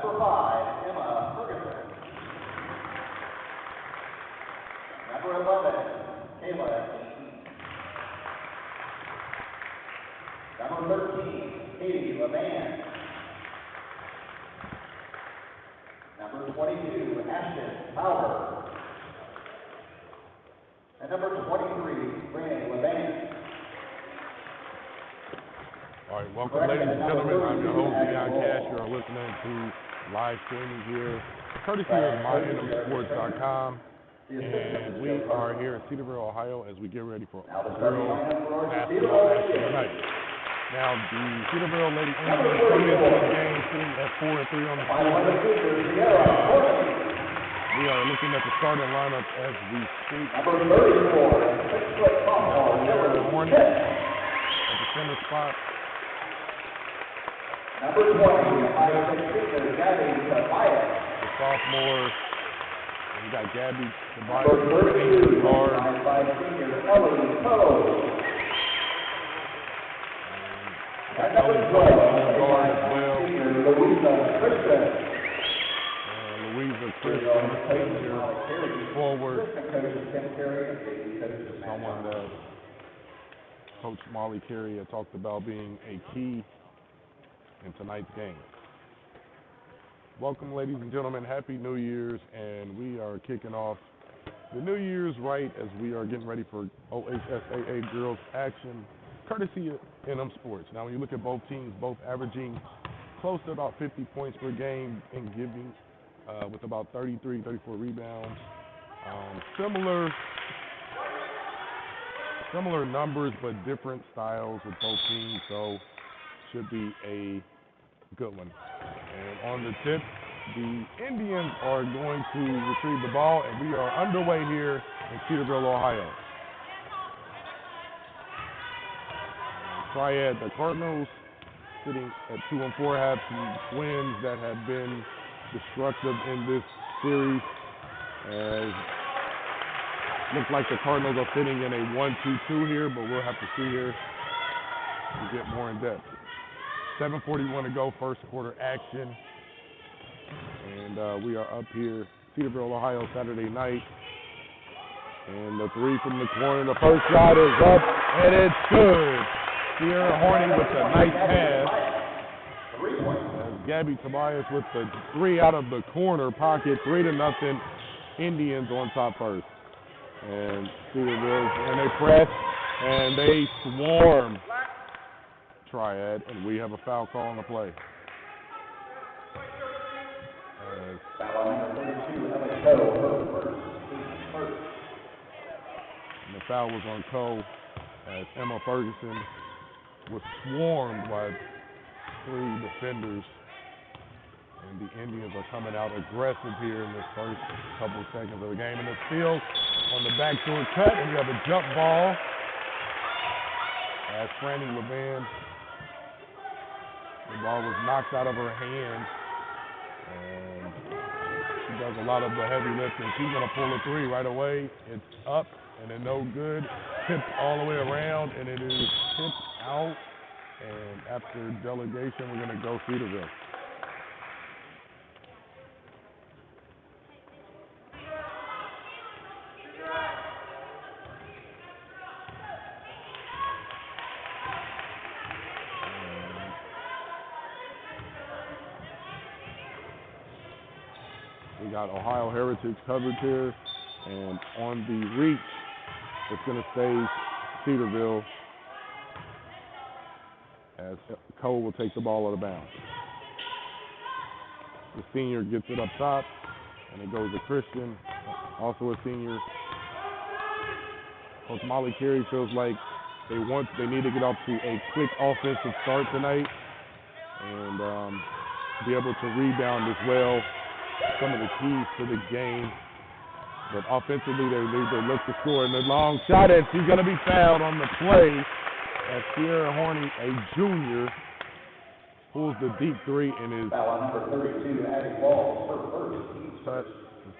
Number 5, Emma Ferguson. Number 11, Kayla Eaton. Number 13, Katie Levan. Number 22, Ashton Fowler. And number 23, Renee Levan. All right, welcome, ladies and gentlemen. I'm your host, Deion Cash. You are listening to live streaming here, courtesy of MyNMSports.com. And we are here in Cedarville, Ohio, as we get ready for girls basketball action tonight. Now, the Cedarville Lady Indians come into the game sitting at 4-3 on the season. We are looking at the starting lineup as we speak. Number 34, 6-foot sophomore, Sierra Hornet at the center spot. Number 20, 5'6", Gabby Tobias. The sophomore. We got Gabby Tobias Number 32, guard. 5'5", senior Ellie Poe. And number 12, guard as well. senior Louisa Christian. Louisa Christian, forward. Someone that Coach Molly Carey had talked about being a key in tonight's game. Welcome, ladies and gentlemen. Happy New Year's, and we are kicking off the New Year's right as we are getting ready for OHSAA girls action, courtesy of NM Sports. Now, when you look at both teams, both averaging close to about 50 points per game and giving with about 33, 34 rebounds. Similar numbers, but different styles with both teams, so should be a good one. And on the tip, the Indians are going to retrieve the ball, and we are underway here in Cedarville, Ohio. TRIAD, the Cardinals, sitting at 2-4, have some wins that have been destructive in this series. Looks like the Cardinals are sitting in a 1-2-2 here, but we'll have to see here to get more in depth. 7:41 to go, first quarter action. And we are up here, Cedarville, Ohio, Saturday night. And the three from the corner, the first shot is up, and it's good. Sierra Horning with a nice pass. As Gabby Tobias with the three out of the corner pocket, 3-0, Indians on top first. And Cedarville, and they press, and they swarm TRIAD, and we have a foul call on the play. And the foul was on Cole, as Emma Ferguson was swarmed by 3 defenders. And the Indians are coming out aggressive here in this first couple of seconds of the game. And the steal on the backdoor cut, and we have a jump ball as Franny Levan. The ball was knocked out of her hand, and she does a lot of the heavy lifting. She's going to pull a 3 right away. It's up, and it's no good. Tipped all the way around, and it is tipped out. And after delegation, we're going to go Cedarville. We got Ohio Heritage coverage here, and on the reach, it's going to stay Cedarville as Cole will take the ball out of bounds. The senior gets it up top, and it goes to Christian, also a senior. Coach Molly Carey feels like they need to get off to a quick offensive start tonight and be able to rebound as well. Some of the keys to the game. But offensively, they need to look to score. And the long shot, and she's going to be fouled on the play as Sierra Horning, a junior, pulls the deep 3 and is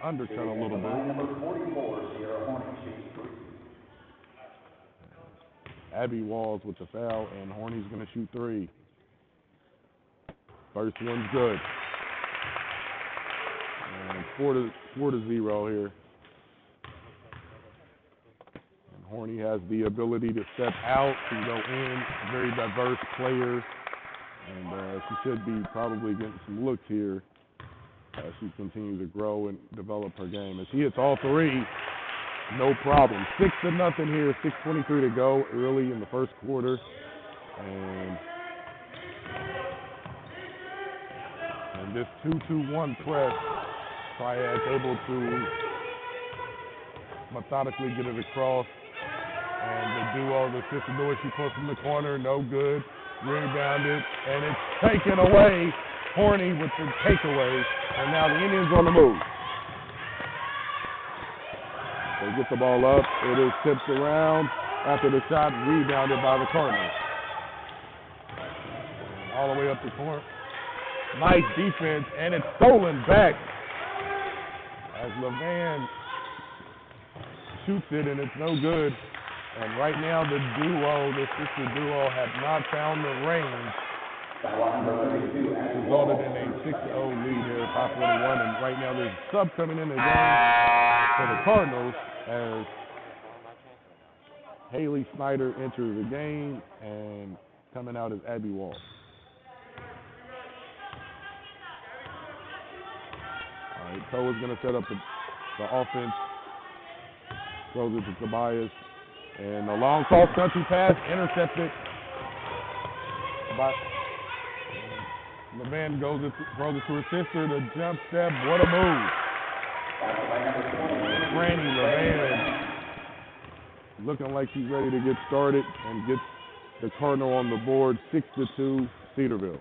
undercut a little bit. Number 44, Sierra Horning shoots 3. Abby Walls with the foul, and Horney's going to shoot 3. First one's good. 4-0 here. And Horny has the ability to step out, to go in. Very diverse player. And she should be probably getting some looks here as she continues to grow and develop her game. As she hits all three, no problem. 6-0 here, 6:23 to go early in the first quarter. And this 2-2-1 press, Triad's able to methodically get it across. And the duo, the sister duo, she pulls from the corner, no good. Rebounded, and it's taken away. Horny with the takeaway, and now the Indians on the move. They get the ball up. It is tipped around after the shot, rebounded by the Cardinals. All the way up the court. Nice defense, and it's stolen back as LeVan shoots it, and it's no good. And right now the sister duo, have not found the range. Resulted in a 6-0 lead here, 5:41, and right now there's a sub coming in the game for the Cardinals as Haley Snyder enters the game, and coming out is Abby Wall. All right, Toe is going to set up the offense, throws it to Tobias. And a long cross-country pass, intercepted by LeVan, throws it to her sister, the jump step, what a move. Franny LeVan looking like she's ready to get started and gets the Cardinal on the board, 6-2 Cedarville.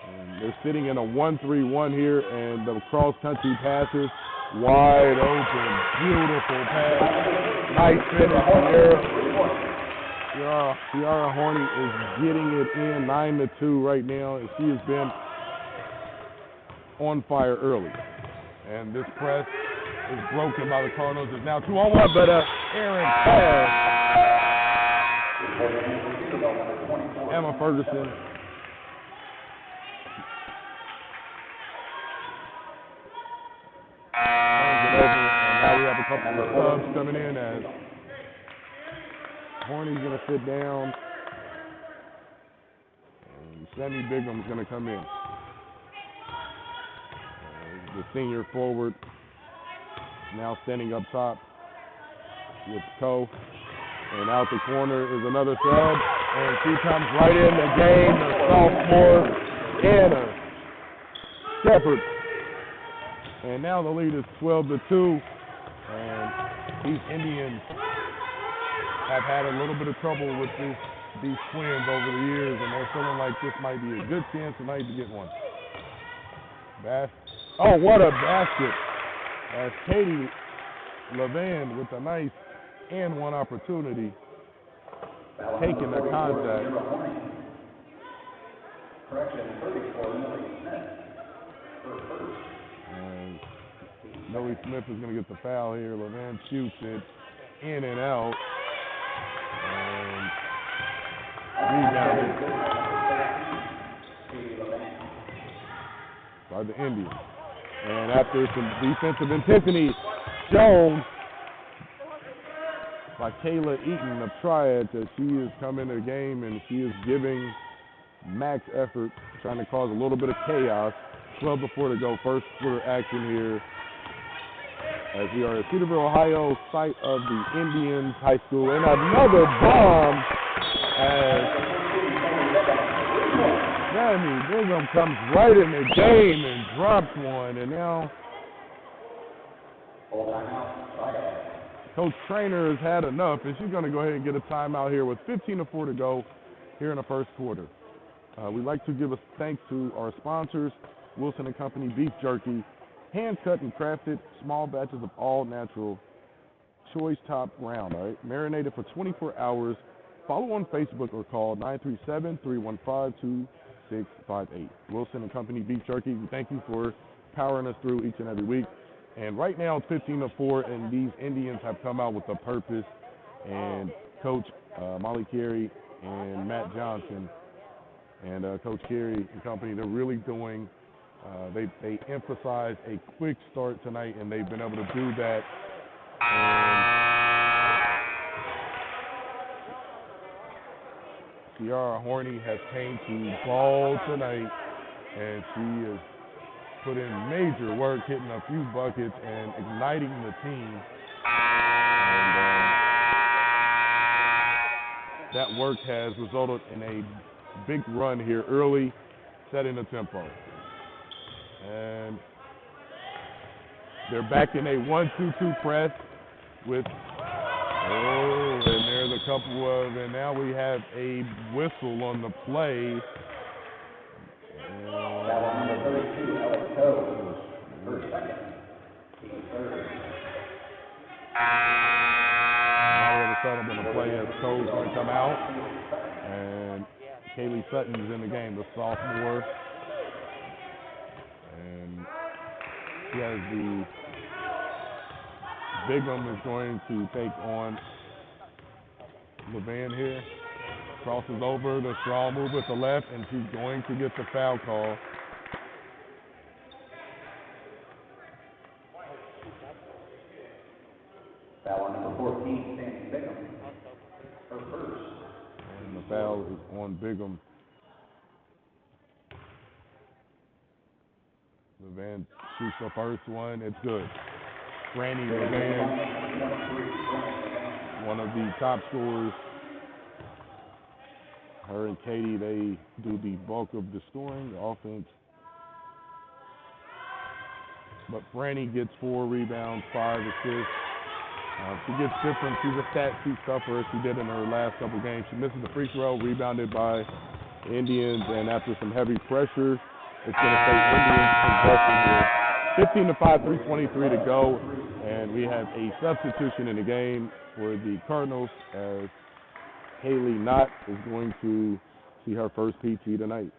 And they're sitting in a 1-3-1 here, and the cross-country passes wide open, beautiful pass, nice finish here. Ciara Horny is getting it in 9-2 right now, and she has been on fire early. And this press is broken by the Cardinals. It's now 2-on-1, but Aaron pass. Emma Ferguson. Now we have a couple of subs coming in as Horny's going to sit down and Sammy Bigham's going to come in. The senior forward now standing up top with Coe. And out the corner is another sub, and she comes right in the game, the sophomore Anna Shepard. And now the lead is 12-2, and these Indians have had a little bit of trouble with these twins over the years, and they're feeling like this might be a good chance tonight to get one. Oh, what a basket! As Katie LeVan with a nice and one opportunity, taking the contact. And Millie Smith is going to get the foul here. LeVan shoots it in and out. And rebounded by the Indians. And after some defensive intensity shown by Kayla Eaton of Triad, that she is coming to the game and she is giving max effort, trying to cause a little bit of chaos. 12 before to go, first quarter action here as we are at Cedarville, Ohio, site of the Indians High School. And another bomb as Sammy Bigham comes right in the game and drops one. And now Coach Trainer has had enough, and she's going to go ahead and get a timeout here with 15-4 to go here in the first quarter. We'd like to give a thanks to our sponsors, Wilson & Company Beef Jerky, hand-cut and crafted small batches of all-natural choice top round, all right? Marinated for 24 hours. Follow on Facebook or call 937-315-2658. Wilson & Company Beef Jerky, we thank you for powering us through each and every week. And right now it's 15-4, and these Indians have come out with a purpose. And Coach Molly Carey and Matt Johnson and Coach Carey and company, they're really doing They emphasize a quick start tonight, and they've been able to do that. And Ciara Horney has came to ball tonight, and she has put in major work, hitting a few buckets and igniting the team. And that work has resulted in a big run here early, setting the tempo. And they're back in a 1-2-2 press with, and there's a couple of, and now we have a whistle on the play. Now we're going to settle on the play as Cole's going to come out, and Kaylee Sutton's in the game, the sophomore. And she has the Bigham is going to take on Levan here. Crosses over, the strong move with the left, and she's going to get the foul call. Foul on number 14, Sandy Bigham. Her first. And the foul is on Bigham. Levan shoots the first one. It's good. Franny Levan, one of the top scorers. Her and Katie, they do the bulk of the scoring, the offense. But Franny gets 4 rebounds, 5 assists. She gets different. She's a stat sheet stuffer as she did in her last couple games. She misses the free throw, rebounded by the Indians, and after some heavy pressure, it's going to stay Indians possession here. 15-5, 3:23 to go, and we have a substitution in the game for the Cardinals as Haley Knott is going to see her first PT tonight.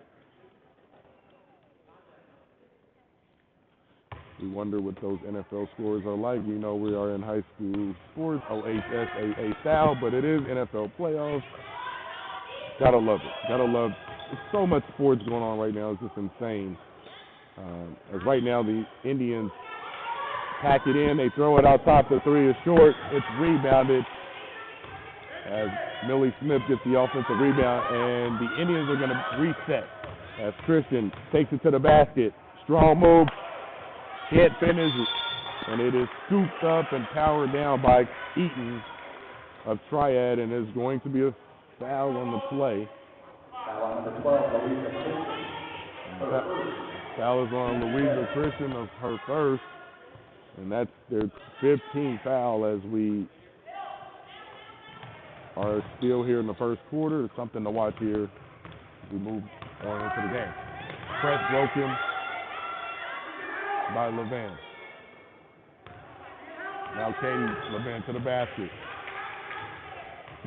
We wonder what those NFL scores are like. We know we are in high school sports, OHSAA style, but it is NFL playoffs. Gotta love it. Gotta love it. There's so much sports going on right now. It's just insane. As right now the Indians pack it in. They throw it out top. The 3 is short. It's rebounded as Millie Smith gets the offensive rebound, and the Indians are going to reset as Christian takes it to the basket. Strong move. Can't finish, and it is scooped up and powered down by Eaton of Triad, and is going to be a foul on the play. Foul on number 12, Louisa Christian. Foul is on Louisa Christian of her first, and that's their 15th foul as we are still here in the first quarter. It's something to watch here. We move on into the game. Press broken by Levan. Now Katie Levan to the basket.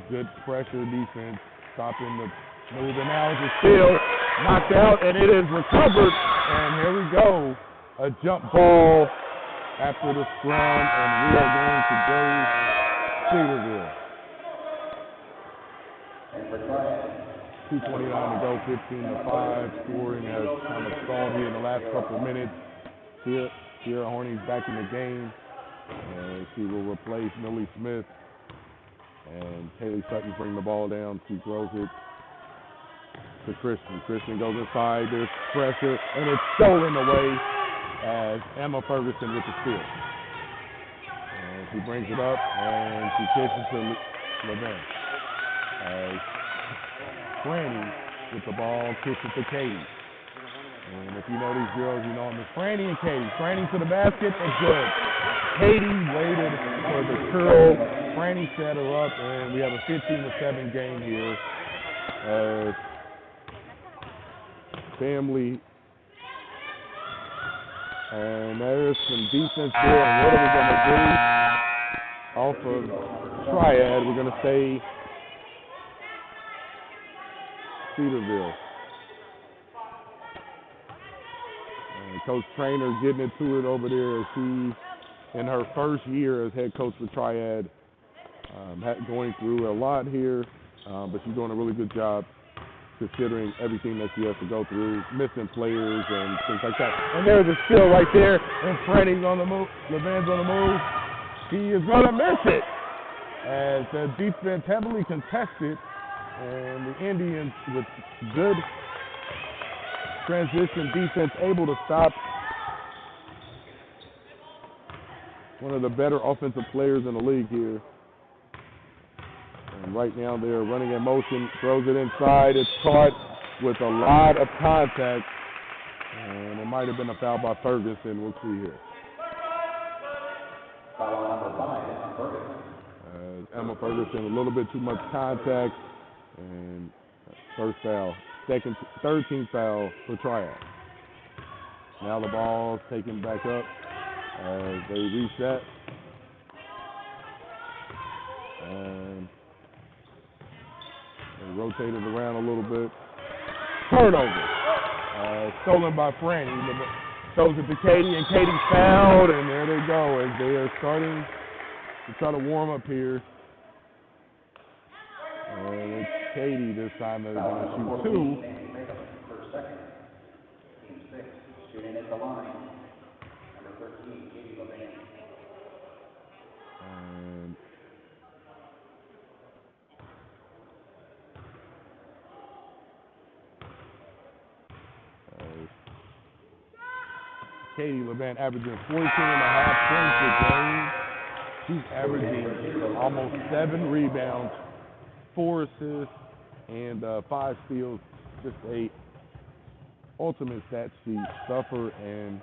Good pressure defense, stopping the move, and now it's still knocked out, and it is recovered. And here we go, a jump ball after the scrum, and we are going to go Cedarville. And for Triad. 2:29 to go, 15-5. Scoring has kind of stalled here in the last couple of minutes. Ciara Horney's back in the game, and she will replace Millie Smith. And Kaylee Sutton brings the ball down. She throws it to Christian. Christian goes inside. There's pressure, and it's stolen away as Emma Ferguson with the steal. And she brings it up, and she kicks it to Levan. As Franny with the ball, kicks it to Katie. And if you know these girls, you know them as Franny and Katie. Franny to the basket, it's good. Katie waited for the curl. Franny set her up, and we have a 15-7 game here. Family. And there's some defense there. And what are we going to do? Off of Triad, we're going to say Cedarville. And Coach Trainer getting into it over there as she, in her first year as head coach for Triad, going through a lot here, but she's doing a really good job. considering everything that she has to go through, missing players and things like that. And there's a steal right there, and Franny's on the move. LeVan's on the move. He is going to miss it as the defense heavily contested, and the Indians with good transition defense able to stop one of the better offensive players in the league here. And right now they're running in motion, throws it inside. It's caught with a lot of contact, and it might have been a foul by Ferguson. We'll see here. Foul number 5, Emma Ferguson. Emma Ferguson, a little bit too much contact, and first foul. 13th foul for TRIAD. Now the ball's taken back up as they reset. And they rotated around a little bit. Turnover. Stolen by Franny. Throws it to Katie, and Katie fouled, and there they go as they are starting to try to warm up here. And it's Katie this time that is going to shoot 2. For second, team 6, shooting at the line. Number 13, Katie LeVan. And Katie LeVan averaging 14.5 points a game. She's averaging almost 7 rebounds, 4 assists, and 5 steals. Just a ultimate stat sheet stuffer, and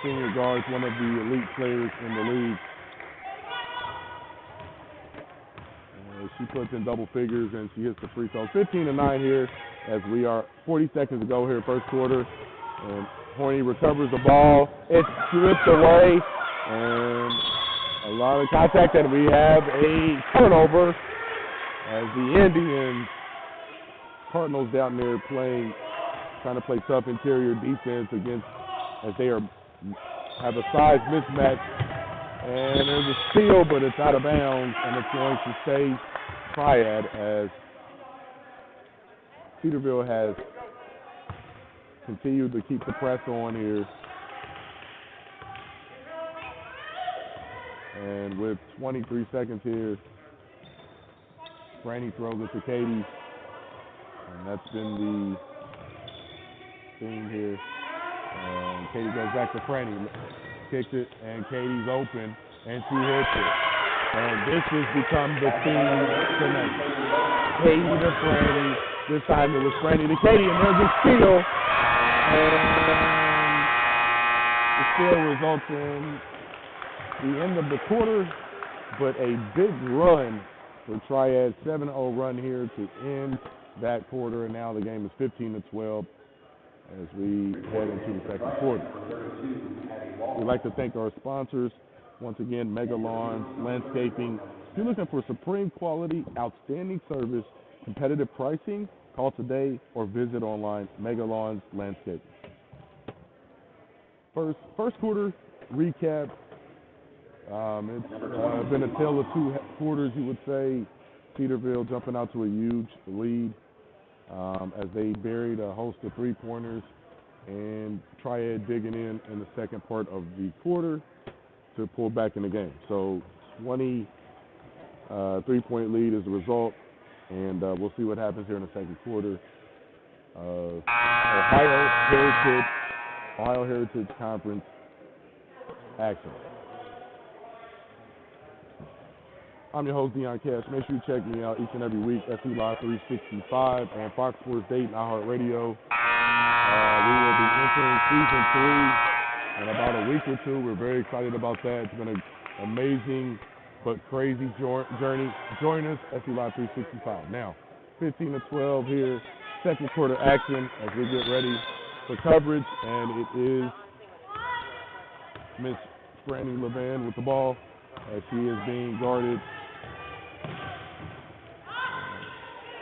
senior guards, one of the elite players in the league. She puts in double figures and she hits the free throw. 15-9 here as we are 40 seconds to go here, first quarter. And Horny recovers the ball. It's stripped away, and a lot of contact, and we have a turnover as the Indians, Cardinals down there trying to play tough interior defense against, as they have a size mismatch. And there's a steal, but it's out of bounds, and it's going to stay TRIAD as Cedarville has continued to keep the press on here. And with 23 seconds here, Franny throws it to Katie. And that's been the thing here. And Katie goes back to Franny, kicks it, and Katie's open, and she hits it. And this has become the theme tonight. Katie to Franny. This time it was Franny to Katie, and there's a steal. And the steal results in the end of the quarter, but a big run for TRIAD. 7-0 run here to end that quarter, and now the game is 15-12 as we head into the second quarter. We'd like to thank our sponsors. Once again, Mega Lawns Landscaping. If you're looking for supreme quality, outstanding service, competitive pricing, call today or visit online, Mega Lawns Landscaping. First quarter recap. It's been a tale of 2 quarters, you would say. Cedarville jumping out to a huge lead as they buried a host of three-pointers, and TRIAD digging in the second part of the quarter to pull back in the game. So 20 3-point lead as a result, and we'll see what happens here in the second quarter. Ohio Heritage Conference action. I'm your host, Deon Cash. Make sure you check me out each and every week, SE Live 365 and Fox Sports Dayton, iHeartRadio. We will be entering season 3 in about a week or 2. We're very excited about that. It's been an amazing but crazy journey. Join us, SE Live 365. Now, 15-12 here, second quarter action as we get ready for coverage, and it is Miss Franny LeVan with the ball as she is being guarded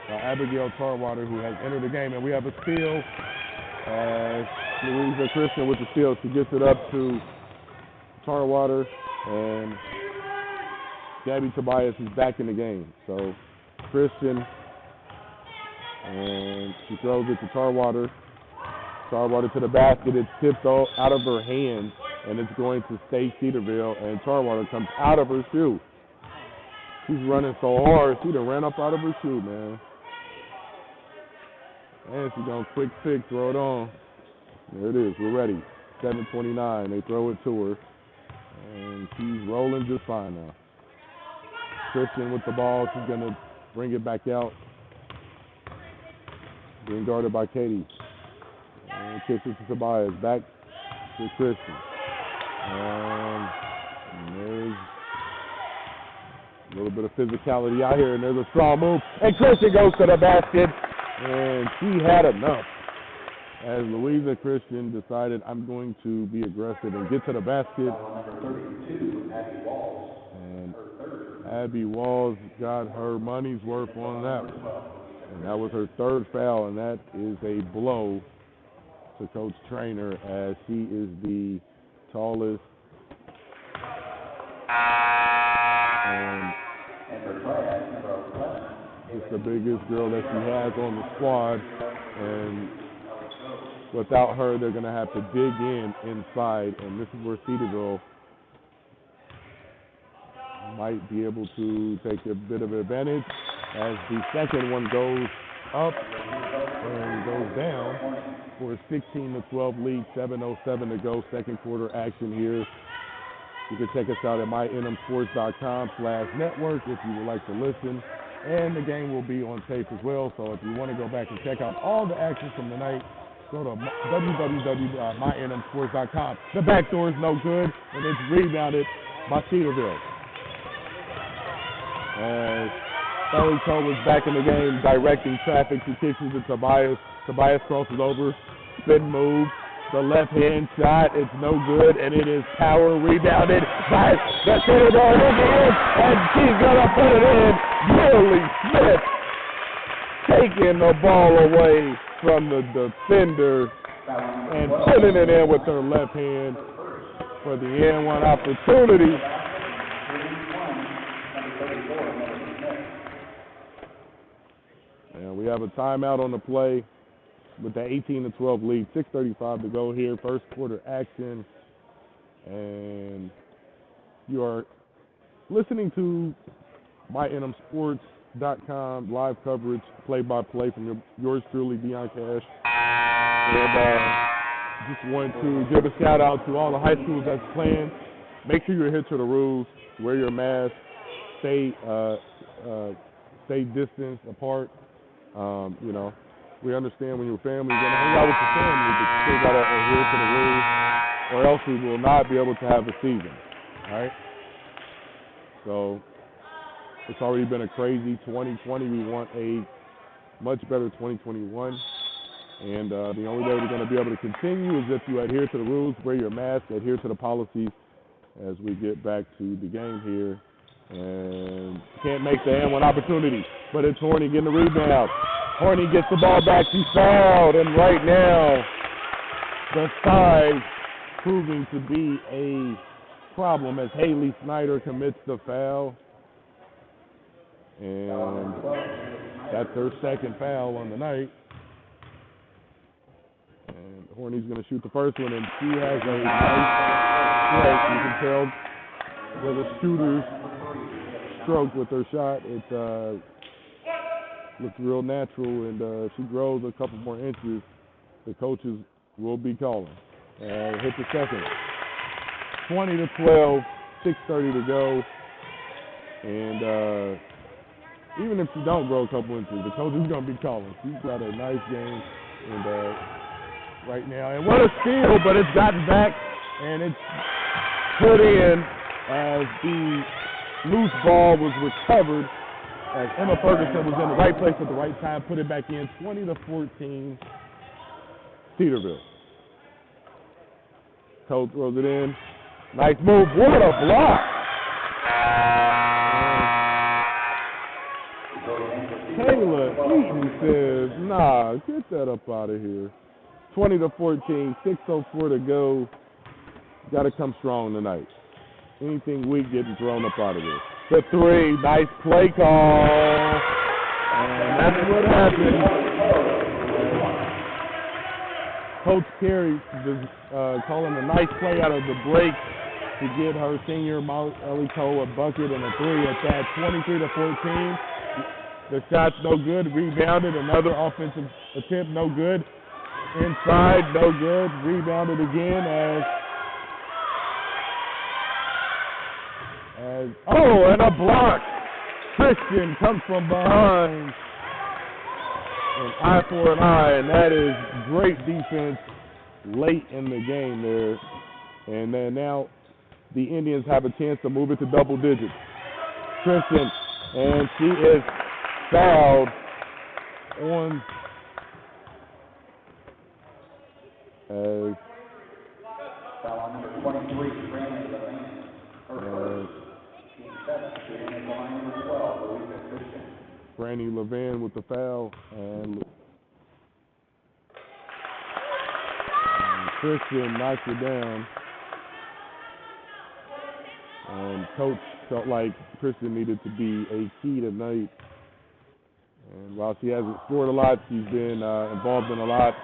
by Abigail Tarwater, who has entered the game, and we have a steal as Louisa Christian with the steal. She gets it up to Tarwater, and Gabby Tobias is back in the game. So Christian And she throws it to Tarwater. Tarwater to the basket. It's tipped out of her hand, and it's going to stay Cedarville, and Tarwater comes out of her shoe. She's running so hard, she done ran up out of her shoe, man. And she's going to quick pick, throw it on. There it is, we're ready. 7:29, they throw it to her, and she's rolling just fine now. Christian with the ball, she's going to bring it back out. Being guarded by Katie. And kicks it to Tobias, back to Christian. And there's a little bit of physicality out here, and there's a strong move. And Christian goes to the basket, and she had enough. As Louisa Christian decided, I'm going to be aggressive and get to the basket. And Abby Walls got her money's worth on that one. And that was her third foul, and that is a blow to Coach Trainer, as she is the tallest and it's the biggest girl that she has on the squad, and without her they're going to have to dig inside, and this is where Cedarville might be able to take a bit of advantage as the second one goes up and goes down for a 16-12 lead, 7:07 to go, second quarter action here. You can check us out at mynmsports.com/network if you would like to listen, and the game will be on tape as well, so if you want to go back and check out all the action from the night, go to www.mynmsports.com. The backdoor is no good, and it's rebounded by Cedarville. As Sully Cole was back in the game, directing traffic. He kicks it to Tobias. Tobias crosses over, spin move, the left-hand shot. It's no good, and it is power rebounded by the Cedarville again, and she's going to put it in. Julie Smith taking the ball away from the defender and putting it in with her left hand for the N1 opportunity. And we have a timeout on the play with the 18-12 lead, 6:35 to go here, first quarter action. And you are listening to mynmsports.com live coverage, play-by-play from yours truly, Deion Cash. And just want to give a shout-out to all the high schools that's playing. Make sure you adhere to the rules, wear your mask, stay distance apart. You know, we understand when your family's going to hang out with your family, but you still got to adhere to the rules, or else we will not be able to have a season, all right? So it's already been a crazy 2020. We want a much better 2021, and the only way we're going to be able to continue is if you adhere to the rules, wear your mask, adhere to the policies as we get back to the game here. And can't make the N1 opportunity, but it's Horny getting the rebound. Horny gets the ball back, she's fouled, and right now the size proving to be a problem as Haley Snyder commits the foul. And that's her second foul on the night. And Horny's going to shoot the first one, and she has a nice stroke. You can tell with a shooter's stroke with her shot. It looks real natural, and if she grows a couple more inches, the coaches will be calling. Hit the second. 20-12, 6:30 to go. And even if she don't grow a couple inches, the coach is going to be calling. She's got a nice game and right now. And what a steal, but it's gotten back, and it's put in as the loose ball was recovered as Emma Ferguson was in the right place at the right time, put it back in, 20-14, Cedarville. Cole throws it in. Nice move. What a block. Taylor Eaton says, nah, get that up out of here. 20-14, 6:04 to go. Got to come strong tonight. Anything weak getting thrown up out of here. The three, nice play call. And that's what happened. Coach Carey calling a nice play out of the break to get her senior Ellie Cole a bucket and a three at that 23-14. The shot's no good. Rebounded. Another offensive attempt, no good. Inside, no good. Rebounded again and a block. Christian comes from behind. An eye for an eye, and that is great defense late in the game there. And then now the Indians have a chance to move it to double digits. Christian, and she is fouled on foul on number 23, Brandon Levine. Her team 7, shooting at the line number 12, Louisa Christian. Franny Levin with the foul, and Christian knocks it down. And Coach felt like Christian needed to be a key tonight. And while she hasn't scored a lot, she's been involved in a lot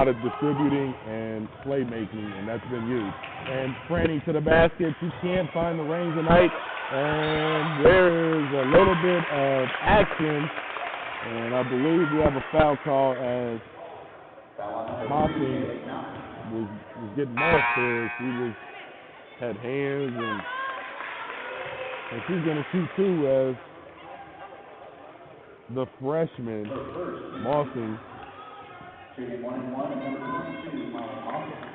of distributing and playmaking, and that's been huge. And Franny to the basket. She can't find the range tonight. And there's a little bit of action, and I believe we have a foul call as Mossing was getting off there. She had hands, and she's going to shoot too as the freshman, Mossing. Shooting 1 and 1 and number 22, Mossing.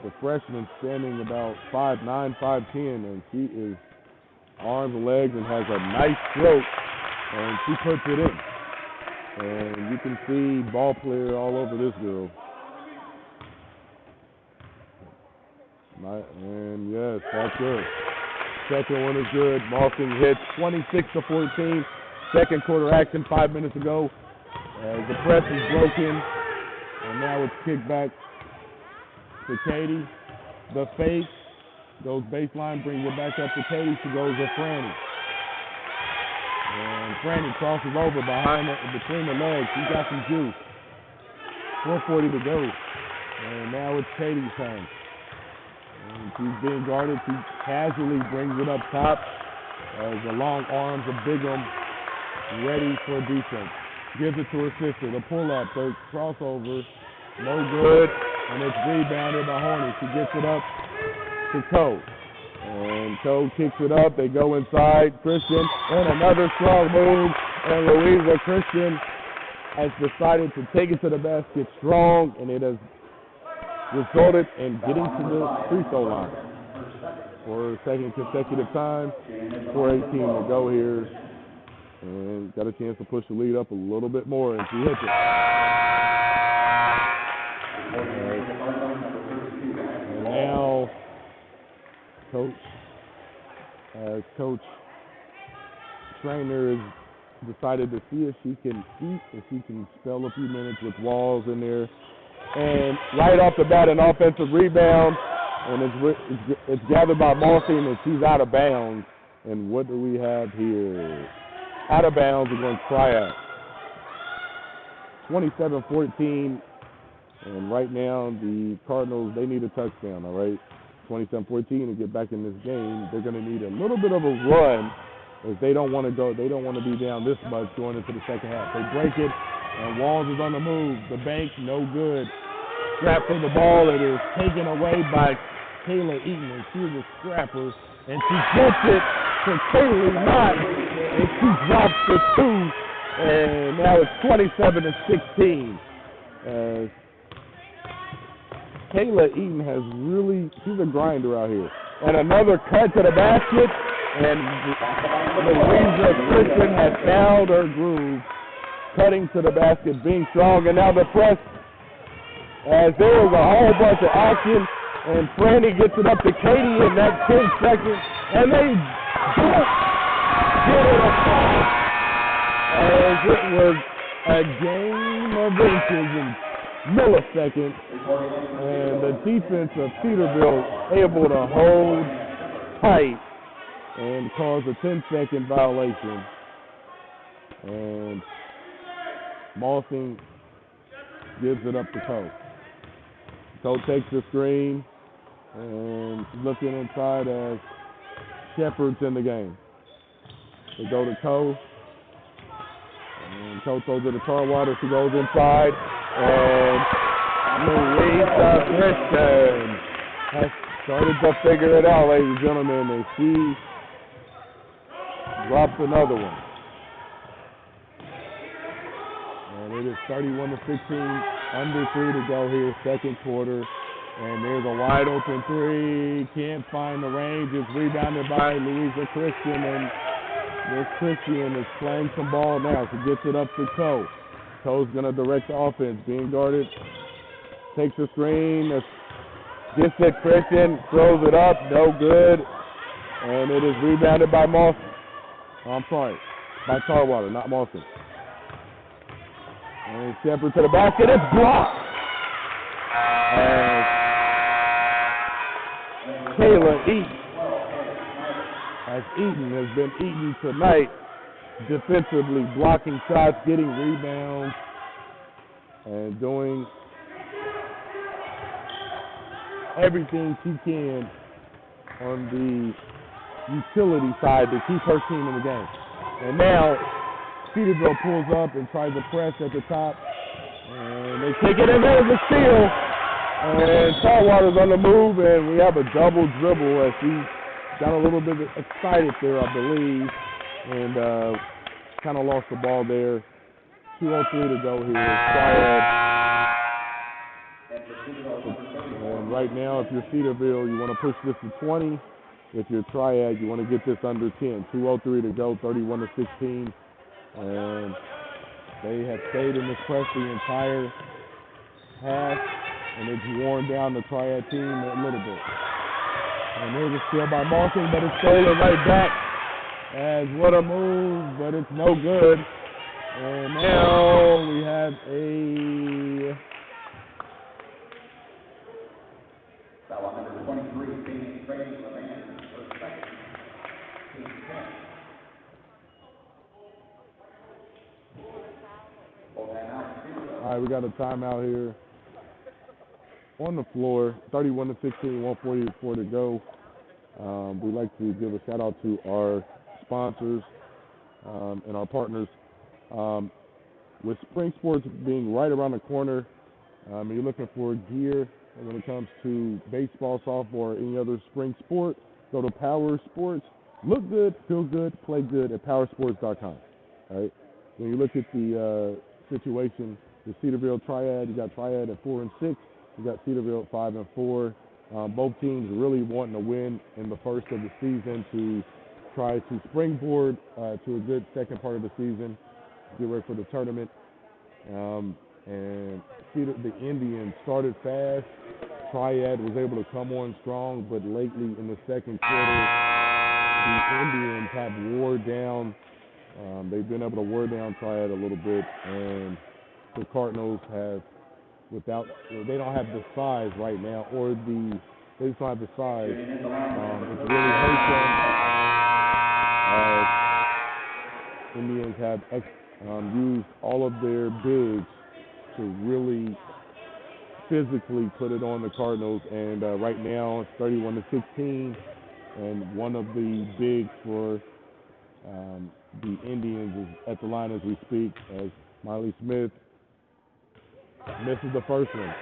The freshman standing about 5'9", 5'10", and she is arms and legs and has a nice stroke, and she puts it in. And you can see ball player all over this girl. And yes, that's good. Second one is good. Mossing hits 26-14. Second quarter action 5 minutes ago. As the press is broken, and now it's kicked back to Katie. The fake goes baseline, brings it back up to Katie. She goes to Franny. And Franny crosses over between the legs. She's got some juice. 4:40 to go. And now it's Katie's turn. And she's being guarded. She casually brings it up top as the long arms of Bigham ready for defense. Gives it to her sister. The pull-up, the crossover, no good. And it's rebounded by Horny. She gets it up to Cole. And Cole kicks it up. They go inside. Christian, and another strong move. And Louisa Christian has decided to take it to the basket strong, and it has resulted in getting to the free throw line for a second consecutive time. 4:18 to go here. And got a chance to push the lead up a little bit more, and she hits it. And now, Coach Trainer has decided to see if she can spell a few minutes with Walls in there. And right off the bat, an offensive rebound, and it's gathered by Mossing, and she's out of bounds. And what do we have here? Out of bounds against TRIAD. 27-14, and right now the Cardinals, they need a touchdown, all right? 27-14 to get back in this game. They're going to need a little bit of a run as they don't want to be down this much going into the second half. They break it, and Walls is on the move. The bank, no good. Scrap for the ball. It is taken away by Kayla Eaton, and she's a scrapper, and she gets it to Kaylee Mott, and she drops the 2, and now it's 27-16. Kayla Eaton she's a grinder out here. And another cut to the basket, and Louisa Christian has found her groove, cutting to the basket, being strong, and now the press, as there is a whole bunch of action, and Franny gets it up to Katie in that 10 seconds, and they don't get it apart, as it was a game of inches and milliseconds, and the defense of Cedarville able to hold tight and cause a 10-second violation. And Mawson gives it up to Cole. Cole takes the screen and looking inside as Shepard's in the game. They go to Cole. And Cole throws it to Tarwater. She goes inside. And Louisa Christian has started to figure it out, ladies and gentlemen. And she drops another one. And it is 31-16, under 3 to go here, second quarter. And there's a wide open three. Can't find the range. It's rebounded by Louisa Christian. And Miss Christian is playing some ball now. She gets it up to Cole. Cole's going to direct the offense. Being guarded. Takes the screen. Gets it. Christian throws it up. No good. And it is rebounded by Mawson. I'm sorry. By Tarwater, not Mawson. And Shepard to the basket. It's blocked. And Kayla Eaton has been eating tonight, defensively, blocking shots, getting rebounds, and doing everything she can on the utility side to keep her team in the game. And now Cedarville pulls up and tries to press at the top, and they take it, and there's a steal. And Tarwater's on the move, and we have a double dribble as she got a little bit excited there, I believe, and kind of lost the ball there. 2:03 to go here. TRIAD. And right now, if you're Cedarville, you want to push this to 20. If you're TRIAD, you want to get this under 10. 2:03 to go, 31-16. And they have stayed in this press the entire half. And it's worn down the TRIAD team a little bit. And there's a steal by Mawson, but it's stolen right back. As what a move, but it's no good. And now we have a foul on number 23, Phoenix Training Levant, first second. Team 10. Full timeout. All right, we got a timeout here on the floor. 31-16, 1:44 to go. We'd like to give a shout out to our sponsors and our partners. With spring sports being right around the corner, you're looking for gear when it comes to baseball, softball, or any other spring sport, go to Power Sports. Look good, feel good, play good at powersports.com. All right. When you look at the situation, the Cedarville TRIAD, you got TRIAD at 4-6. You got Cedarville at 5-4. Both teams really wanting to win in the first of the season to try to springboard to a good second part of the season, get ready for the tournament. And the Indians started fast. TRIAD was able to come on strong, but lately in the second quarter, the Indians have wore down. They've been able to wear down TRIAD a little bit, and the Cardinals have, they don't have the size right now, or they just don't have the size. It's really hurt them. Indians have used all of their bigs to really physically put it on the Cardinals, and right now it's 31-16, and one of the bigs for the Indians is at the line as we speak, as Miley Smith misses the first one.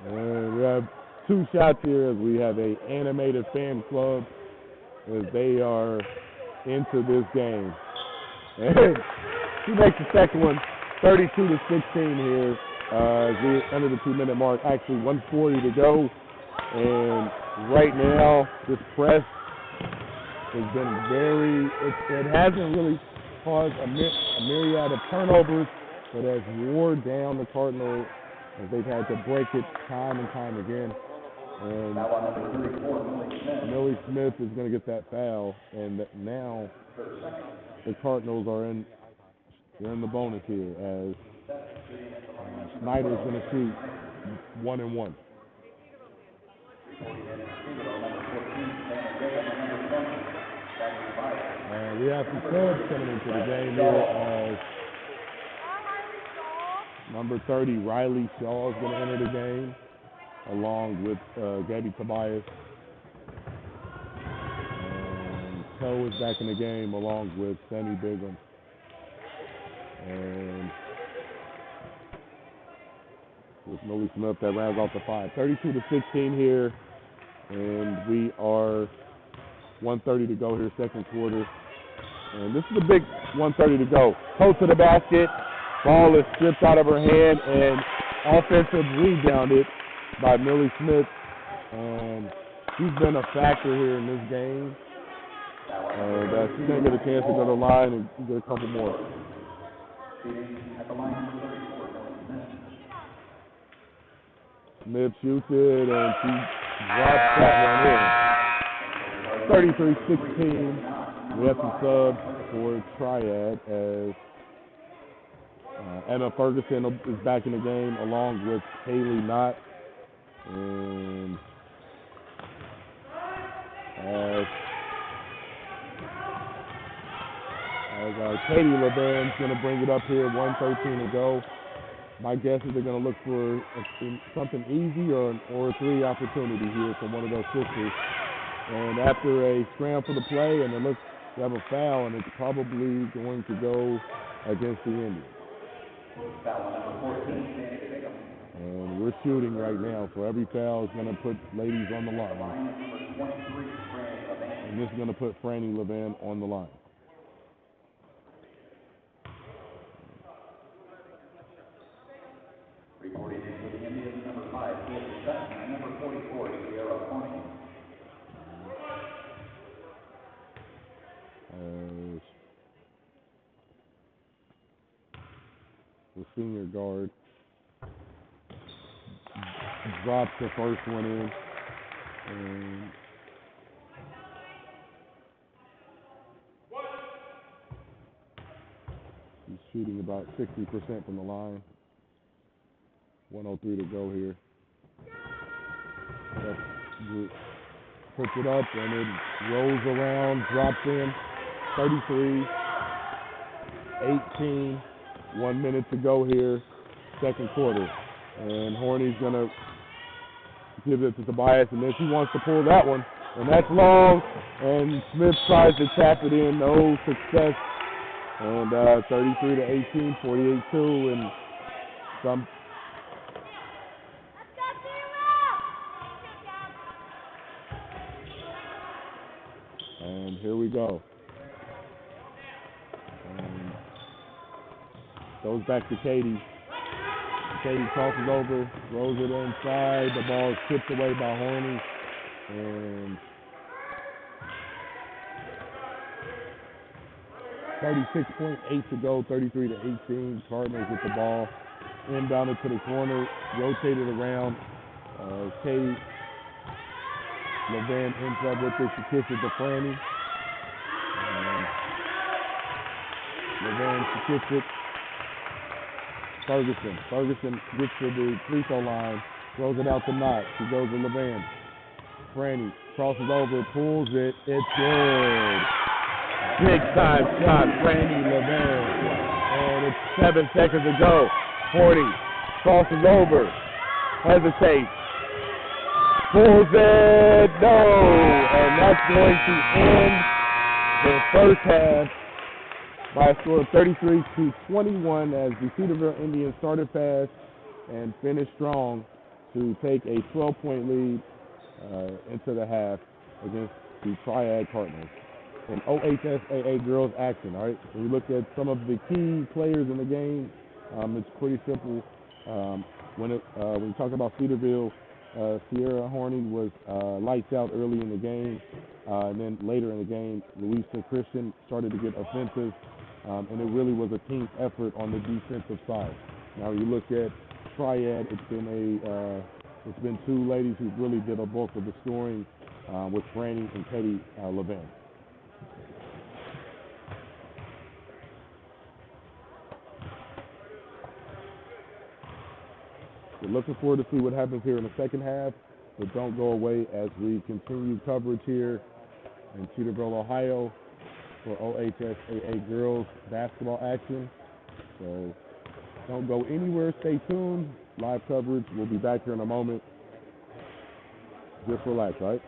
And we have two shots here as we have a animated fan club as they are into this game. And she makes the second one, 32-16 here as we're under the 2-minute mark. Actually, 1:40 to go. And right now, this press has been it hasn't really caused a myriad of turnovers, but has wore down the Cardinals as they've had to break it time and time again. And Millie Smith is going to get that foul, and now the Cardinals are they're in the bonus here as Snyder's going to shoot 1-1. We have some subs coming into the game here as number 30, Riley Shaw, is going to enter the game, along with Gabby Tobias. And Toe is back in the game, along with Sammy Bigham. And with Millie Smith, that rounds off the 5. 32-16 here, and we are 1:30 to go here, second quarter. And this is a big 1:30 to go. Toe to the basket. Ball is stripped out of her hand and offensive rebounded by Millie Smith. And she's been a factor here in this game. And she's going to get a chance to go to the line and get a couple more. Smith shoots it and she drops that one in. 33-16. We have some subs for Triad as Emma Ferguson is back in the game along with Haley Knott. And as Katie LeVan's going to bring it up here, 1:13 to go. My guess is they're going to look for something easy or a three opportunity here from one of those sisters. And after a scramble for the play, and it looks to have a foul, and it's probably going to go against the Indians. And we're shooting right now, so every foul is going to put ladies on the line. And this is going to put Franny LeVan on the line. Reporting in for the Indians, number 5, Katie Sutton, and number 44, Sierra Horning. The senior guard drops the first one in, and he's shooting about 60% from the line. 1:03 to go here. Puts it up and it rolls around, drops in. 33-18. 1 minute to go here, second quarter. And Horny's going to give it to Tobias, and then she wants to pull that one. And that's long, and Smith tries to tap it in, no success. And 33-18, 48-2, and some. And here we go. Goes back to Katie. Katie crosses over, rolls it inside. The ball is tipped away by Horny. And 36.8 to go, 33-18. Cardinals with the ball. Inbounded to the corner, rotated around. Katie LeVan ends up with it. She kicks it to Franny. LeVan, she kicks it. Ferguson gets to the free throw line, throws it out to Knott. She goes to LeVan. Franny crosses over, pulls it. It's good. Big time shot, Franny LeVan. And it's 7 seconds to go. 40 crosses over, hesitates, pulls it. No, and that's going to end the first half by a score of 33-21 as the Cedarville Indians started fast and finished strong to take a 12-point lead into the half against the Triad Cardinals. In OHSAA girls action, all right? When you look at some of the key players in the game, it's pretty simple. When you talk about Cedarville, Sierra Horny was lights out early in the game, and then later in the game, Louisa Christian started to get offensive. And it really was a team effort on the defensive side. Now you look at Triad, it's been two ladies who really did a bulk of the scoring with Franny and Katie LeVan. We're looking forward to see what happens here in the second half, but don't go away as we continue coverage here in Cedarville, Ohio. for OHSAA girls basketball action. So don't go anywhere. Stay tuned. Live coverage. We'll be back here in a moment. Just relax, right?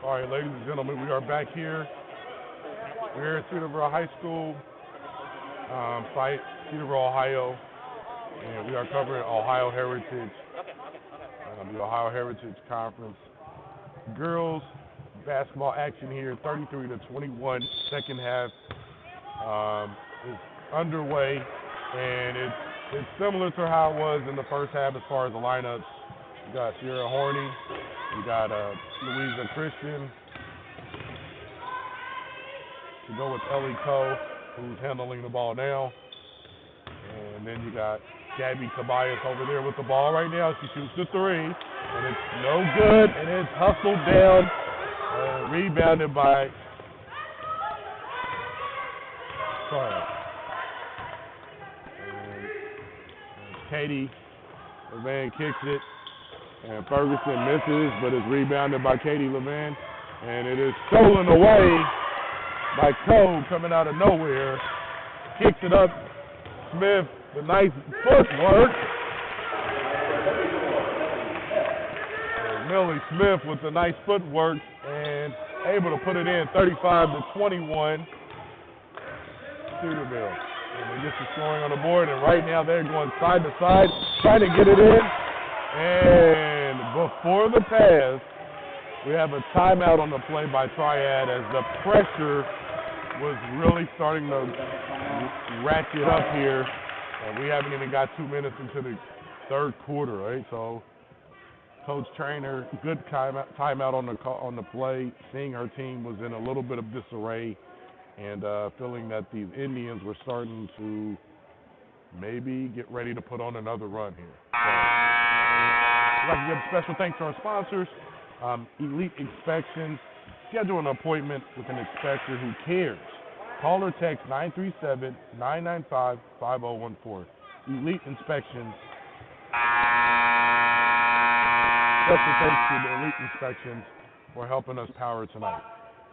All right, ladies and gentlemen, we are back here. We're here at Cedarville High School site, Cedarville, Ohio, and we are covering Ohio Heritage, the Ohio Heritage Conference. Girls basketball action here, 33-21, second half is underway, and it's similar to how it was in the first half as far as the lineups. You got Sierra Horney, you got Louisa Christian, to go with Ellie Coe, who's handling the ball now, and then you got Gabby Tobias over there with the ball right now. She shoots the three, and it's no good, and it's hustled down, rebounded by Katie. Levan kicks it, and Ferguson misses, but it's rebounded by Katie Levan, and it is stolen away by Coe coming out of nowhere. Kicks it up. Smith, the nice footwork. Millie Smith with the nice footwork and able to put it in, 35-21. Cedarville. And they get the scoring on the board, and right now they're going side to side, trying to get it in. And before the pass, we have a timeout on the play by Triad as the pressure was really starting to ratchet up here. And we haven't even got 2 minutes into the third quarter, right? So Coach Trainer, good timeout on the play, seeing her team was in a little bit of disarray and feeling that these Indians were starting to maybe get ready to put on another run here. So, I'd like to give a special thanks to our sponsors, Elite Inspections. Schedule an appointment with an inspector who cares. Call or text 937-995-5014. Elite Inspections. Special thanks to the Elite Inspections for helping us power tonight.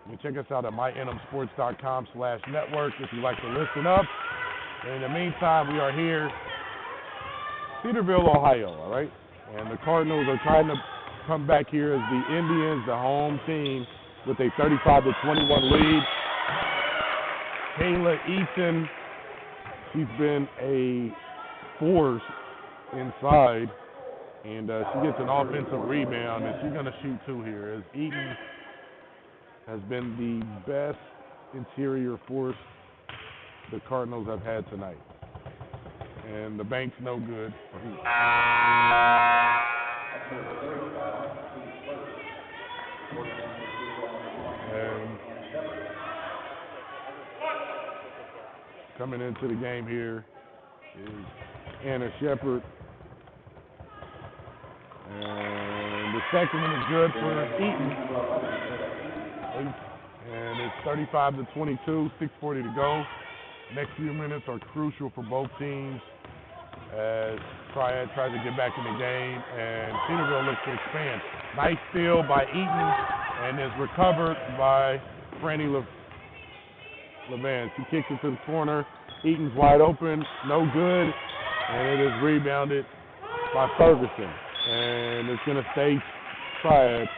You can check us out at mynmsports.com/network if you'd like to listen up. And in the meantime, we are here, Cedarville, Ohio, all right? And the Cardinals are trying to come back here as the Indians, the home team, with a 35-21 lead. Kayla Eaton, she's been a force inside, and she gets an offensive rebound, and she's going to shoot two here, as Eaton has been the best interior force the Cardinals have had tonight. And the bank's no good. And coming into the game here is Anna Shepard. And the second one is good for Eaton. And it's 35-22, 6:40 to go. Next few minutes are crucial for both teams as Triad tries to get back in the game, and Cedarville looks to expand. Nice steal by Eaton, and is recovered by Franny Levan. She kicks it to the corner. Eaton's wide open, no good, and it is rebounded by Ferguson. And it's going to stay Triad.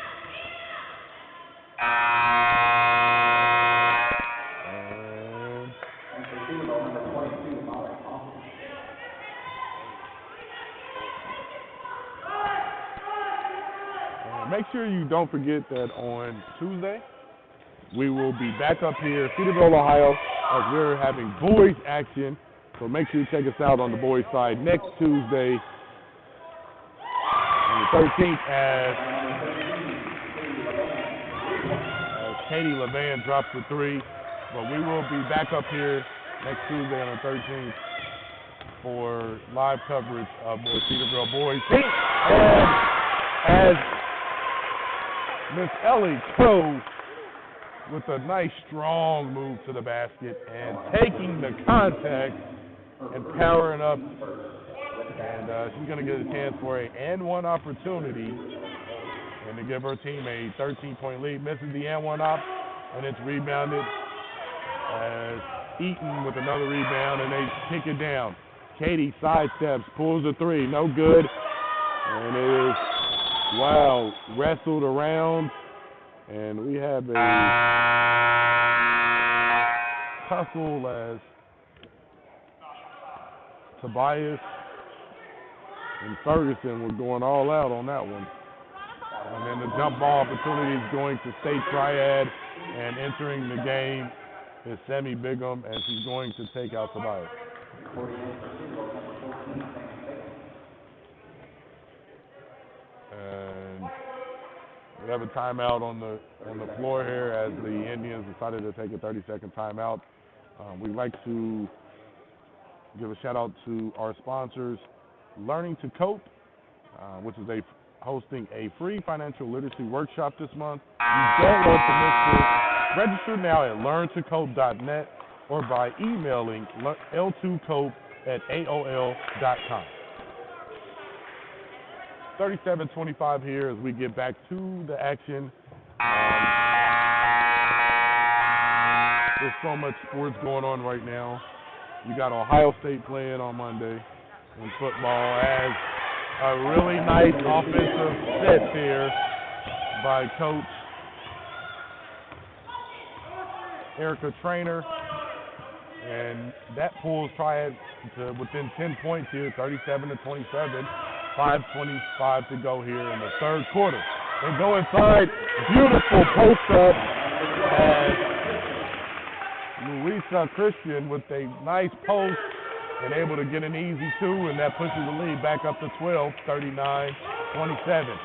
Make sure you don't forget that on Tuesday, we will be back up here, Cedarville, Ohio, as we're having boys action. So make sure you check us out on the boys side next Tuesday, on the 13th, as Katie Levan drops the three. But we will be back up here next Tuesday on the 13th for live coverage of the Cedarville boys. And as Miss Ellie Coe with a nice strong move to the basket and taking the contact and powering up. And she's going to get a chance for a and-one opportunity and to give her team a 13-point lead. Misses the and-one op, and it's rebounded as Eaton with another rebound, and they kick it down. Katie sidesteps, pulls a three, no good. And it is, wow, wrestled around And we have a tussle as Tobias and Ferguson were going all out on that one. And then the jump ball opportunity is going to State Triad, and entering the game is Sammy Bigham, and she's going to take out Tobias. And we have a timeout on the floor here as the Indians decided to take a 30-second timeout. We'd like to give a shout out to our sponsors, Learning to Cope, which is hosting a free financial literacy workshop this month. You don't want to miss this. Register now at learntocope.net or by emailing l2cope@aol.com. 37-25 here as we get back to the action. There's so much sports going on right now. You got Ohio State playing on Monday in football, as a really nice offensive set here by Coach Erica Trainer, and that pulls Triad to within 10 points here, 37-27. 5:25 to go here in the third quarter. They go inside, beautiful post up as Louisa Christian with a nice post and able to get an easy two, and that pushes the lead back up to 12, 39-27.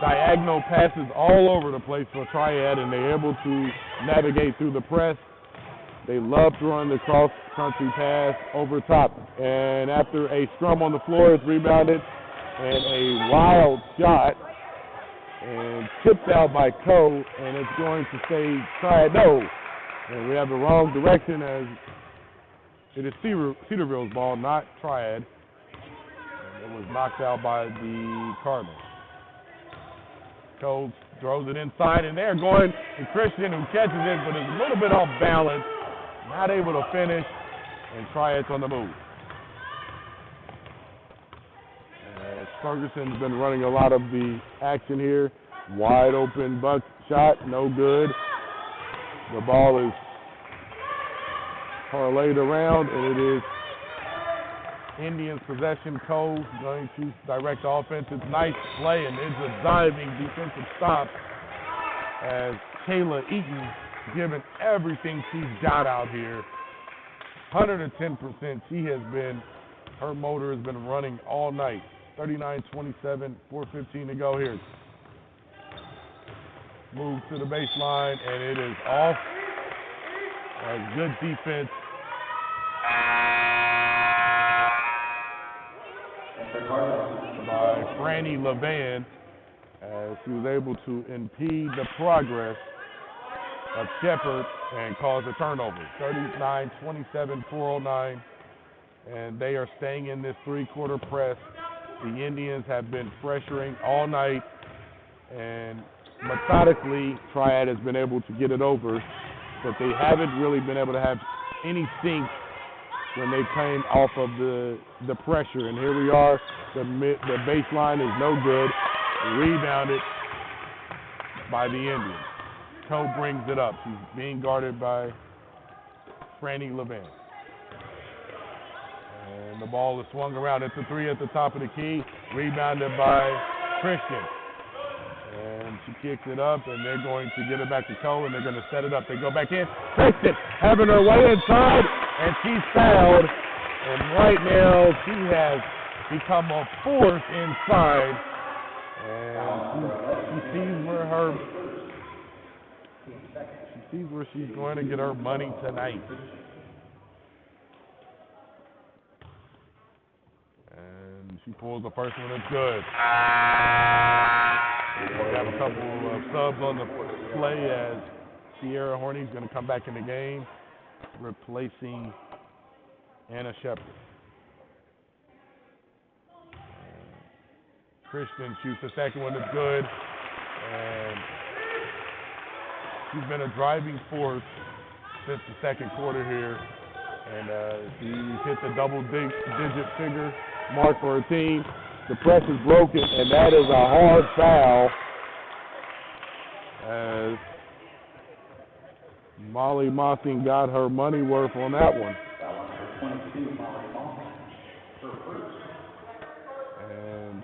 Diagonal passes all over the place for Triad, and they're able to navigate through the press. They love throwing the cross-country pass over top. And after a scrum on the floor, it's rebounded, and a wild shot, and tipped out by Cole, and it's going to say Triad no. And we have the wrong direction, as it is Cedarville's ball, not Triad. And it was knocked out by the Cardinals. Cole throws it inside, and they're going to Christian, who catches it, but is a little bit off balance, not able to finish, and Triad's on the move. Ferguson's been running a lot of the action here. Wide open buck shot, no good. The ball is parlayed around, and it is Indians possession. Cole going to direct offense. It's nice play, and it's a diving defensive stop as Kayla Eaton giving everything she's got out here. 110%. Her motor has been running all night. 39-27, 4:15 to go here. Move to the baseline, and it is off. Good defense. By Franny Levan, as she was able to impede the progress of Shepard and cause a turnover. 39-27, 4:09, and they are staying in this three-quarter press. The Indians have been pressuring all night, and methodically, Triad has been able to get it over, but they haven't really been able to have any sink when they came off of the pressure. And here we are. The baseline is no good. Rebounded by the Indians. Cole brings it up. She's being guarded by Franny Levan. And the ball is swung around. It's a three at the top of the key. Rebounded by Christian. And she kicks it up, and they're going to give it back to Cole, and they're going to set it up. They go back in. Christian having her way inside, and she's fouled. And right now, she has become a force inside. And she sees where she's going to get her money tonight. And she pulls the first one. It's good. We have a couple of subs on the play as Sierra Horney's going to come back in the game, replacing Anna Shepard. Christian shoots the second one. It's good. And she's been a driving force since the second quarter here. And she hit the double-digit figure mark for her team. The press is broken, and that is a hard foul as Molly Mossing got her money worth on that one. Foul number 22, Molly Mossing. Her first. And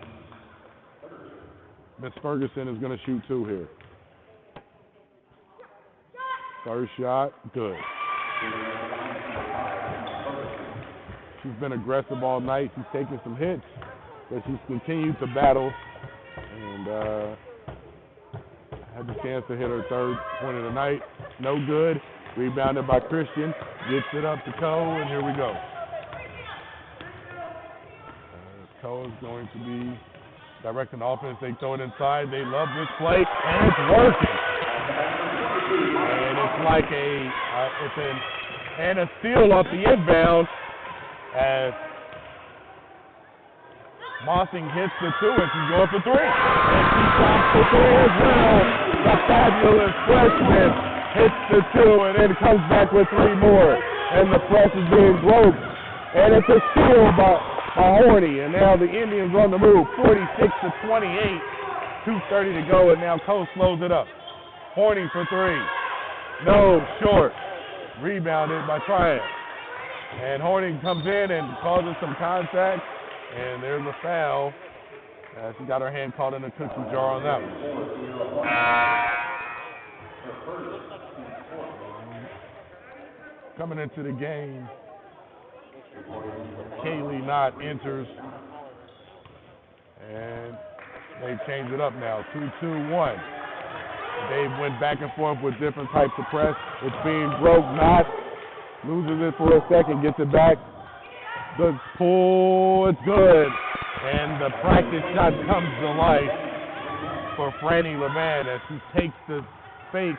Miss Ferguson is going to shoot 2 here. First shot, good. She's been aggressive all night. She's taken some hits, but she's continued to battle. And had the chance to hit her 3rd point of the night. No good. Rebounded by Christian. Gets it up to Cole, and here we go. Cole is going to be directing the offense. They throw it inside. They love this play, and it's working. And it's like a steal off the inbound as Mossing hits the 2 and she's going for 3. And she drops the 3 as well. The fabulous freshman hits the 2 and then comes back with 3 more. And the press is being broke. And it's a steal by Horny. And now the Indians on the move, 46-28. 2:30 to go, and now Coach slows it up. Horny for 3. No, short. Rebounded by TRIAD. And Horny comes in and causes some contact. And there's a foul. She got her hand caught in a cookie jar on that one. Coming into the game, Kaylee Knott enters. And they change it up now. 2-2-1. They went back and forth with different types of press. It's being broke. Knott loses it for a second, gets it back. The pull, it's good. And the practice shot comes to life for Franny Levan as she takes the fake,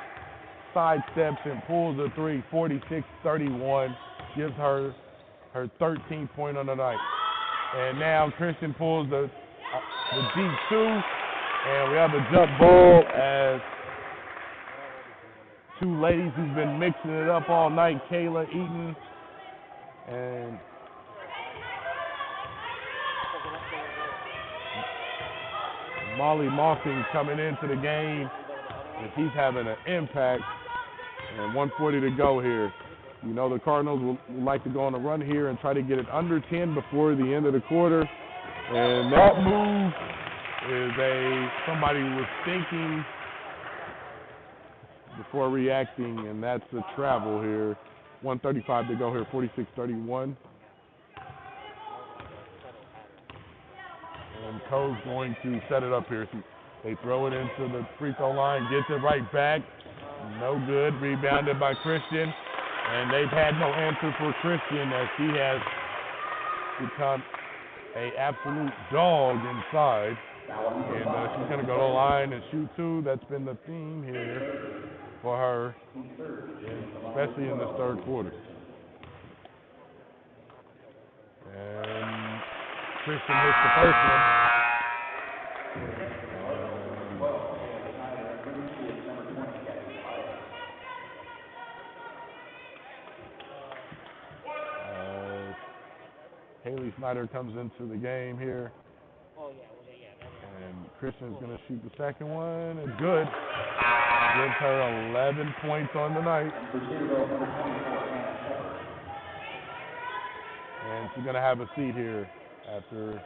sidesteps and pulls a 3, 46-31. Gives her 13th point on the night. And now Christian pulls the deep 2, and we have a jump ball as 2 ladies who've been mixing it up all night, Kayla Eaton and Molly Mossing coming into the game, and he's having an impact. And 1:40 to go here. You know the Cardinals will like to go on a run here and try to get it under 10 before the end of the quarter. And that move is somebody who was thinking before reacting, and that's a travel here. 1:35 to go here, 46-31. And Cole's going to set it up here. They throw it into the free throw line, gets it right back. No good. Rebounded by Christian. And they've had no answer for Christian as she has become an absolute dog inside. And she's going to go to the line and shoot 2. That's been the theme here for her, especially in this 3rd quarter. And Christian hits the first one. Haley Snyder comes into the game here. And Christian's going to shoot the second one. It's good. Gives her 11 points on the night. And she's going to have a seat here after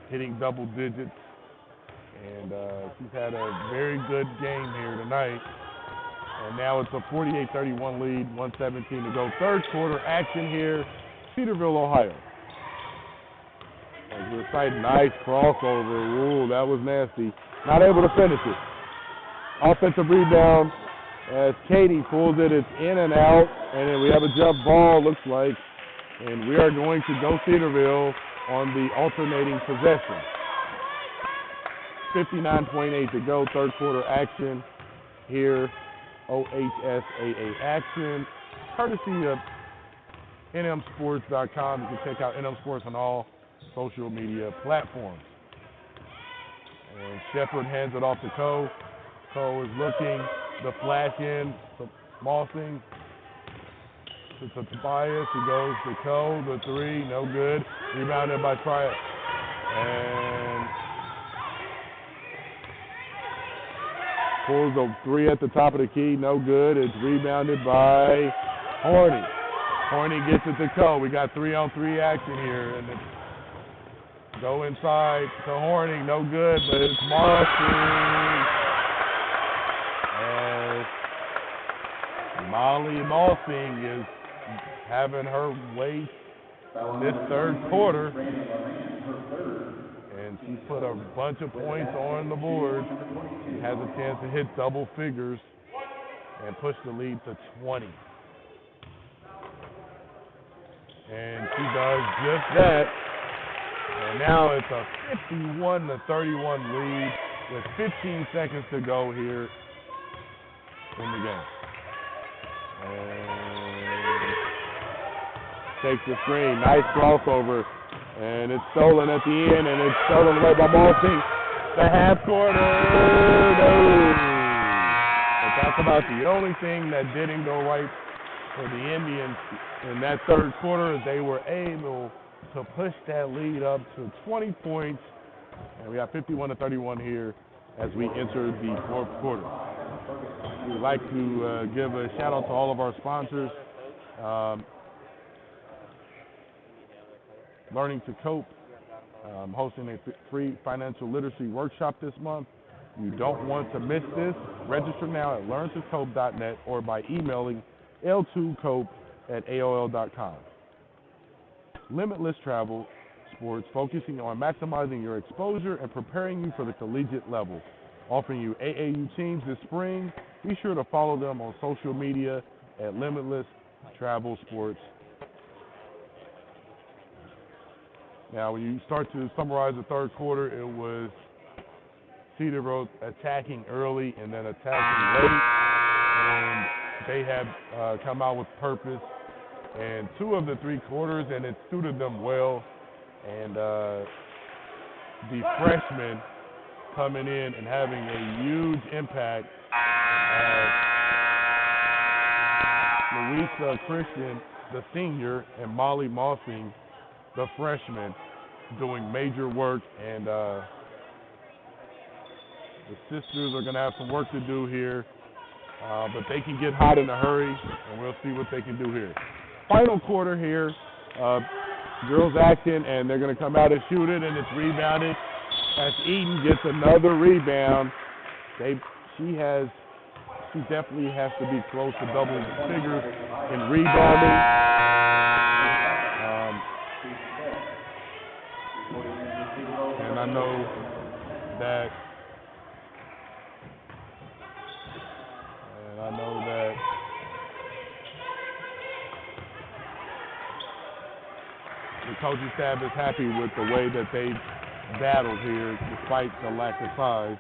hitting double digits. And she's had a very good game here tonight. And now it's a 48-31 lead, 1:17 to go. 3rd quarter action here, Cedarville, Ohio. As we're sighting, nice crossover. Ooh, that was nasty. Not able to finish it. Offensive rebound as Katie pulls it. It's in and out. And then we have a jump ball, looks like. And we are going to go Cedarville on the alternating possession. 59.8 to go. 3rd quarter action here. OHSAA action. Courtesy of NMSports.com. You can check out NM Sports on all social media platforms. And Shepard hands it off to Cole. Cole is looking, the flash in to Mossing. To Tobias, he goes to Cole, the 3, no good. Rebounded by TRIAD. And Pulls a three at the top of the key, no good. It's rebounded by Horny. Horny gets it to Cole. We got 3-on-3 action here, and it's go inside to Horny, no good, but it's Mossing. As Molly Mossing is having her way this third quarter, and she put a bunch of points on the board. She has a chance to hit double figures and push the lead to 20. And she does just that. And now it's a 51-31 lead with 15 seconds to go here in the game. And takes the screen, nice crossover, and it's stolen at the end, and it's stolen away by Malting. The half quarter, no. But that's about the only thing that didn't go right for the Indians in that third quarter, is they were able to push that lead up to 20 points, and we got 51-31 here as we enter the fourth quarter. We'd like to give a shout out to all of our sponsors. Learning to Cope, hosting a free financial literacy workshop this month. You don't want to miss this. Register now at learntocope.net or by emailing l2cope@aol.com. Limitless Travel Sports, focusing on maximizing your exposure and preparing you for the collegiate level. Offering you AAU teams this spring. Be sure to follow them on social media at Limitless Travel Sports. Now, when you start to summarize the third quarter, it was Cedarville attacking early and then attacking late, and they have come out with purpose in 2 of the 3 quarters, and it suited them well. And the freshmen coming in and having a huge impact. Louisa Christian, the senior, and Molly Mossing, the freshman, doing major work, and the sisters are going to have some work to do here, but they can get hot in a hurry, and we'll see what they can do here. Final quarter here, girls action, and they're going to come out and shoot it, and it's rebounded as Eden gets another rebound. She definitely has to be close to double figures in rebounding. And I know that the coaching staff is happy with the way that they battled here despite the lack of size.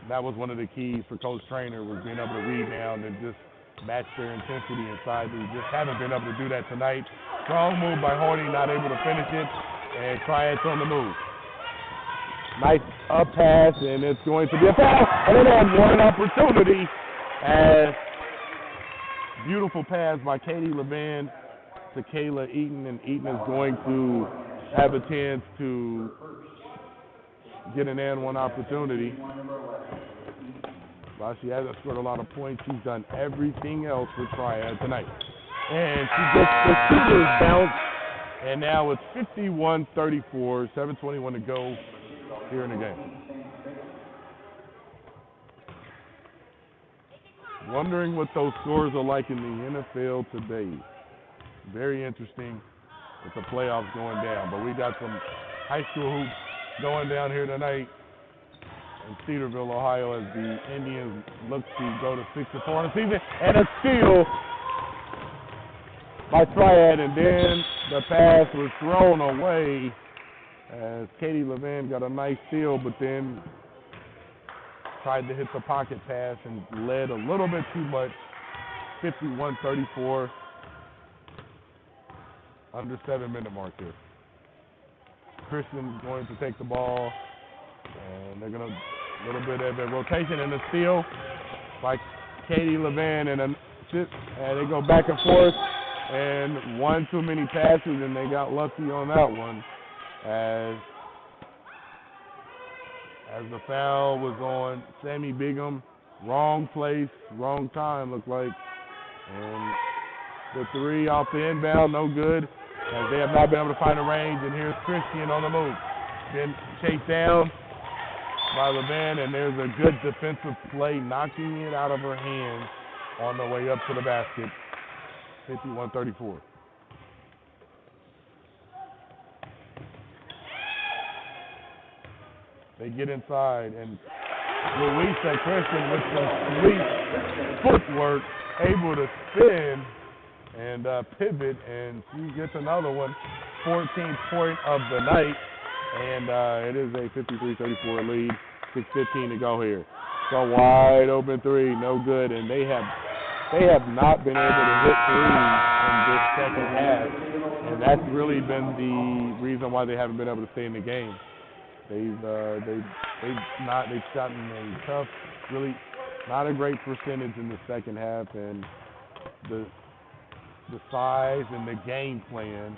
That was one of the keys for Coach Trainer, was being able to rebound and just match their intensity inside. They just haven't been able to do that tonight. Strong move by Horny, not able to finish it, and Triad's on the move. Nice up pass, and it's going to be a foul. And then they have one opportunity as beautiful pass by Katie Levin to Kayla Eaton, and Eaton is going to have a chance to get an and one opportunity. While she hasn't scored a lot of points, she's done everything else for Triad tonight. And she gets the shooter's bounce, and now it's 51-34, 7:21 to go here in the game. Wondering what those scores are like in the NFL today. Very interesting with the playoffs going down. But we got some high school hoops going down here tonight in Cedarville, Ohio, as the Indians look to go to 6-4 in the season. And a steal by Triad, and then the pass was thrown away as Katie Levin got a nice steal, but then tried to hit the pocket pass and led a little bit too much. 51-34, under 7-minute mark here. Christian's going to take the ball, and they're going to a little bit of a rotation and a steal by Katie Levin, and they go back and forth, and one too many passes, and they got lucky on that one as the foul was on Sammy Bigham. Wrong place, wrong time, looked like. And the three off the inbound, no good, as they have not been able to find a range. And here's Christian on the move. Then chased down by LeVan, and there's a good defensive play, knocking it out of her hands on the way up to the basket. 51-34. They get inside, and Louisa Christian with some sweet footwork, able to spin and pivot, and she gets another one, 14th point of the night, and it is a 53-34 lead, 6:15 to go here. So wide open three, no good, and they have not been able to hit threes in this second half, and that's really been the reason why they haven't been able to stay in the game. They've gotten a tough, really not a great percentage in the second half, and the size and the game plan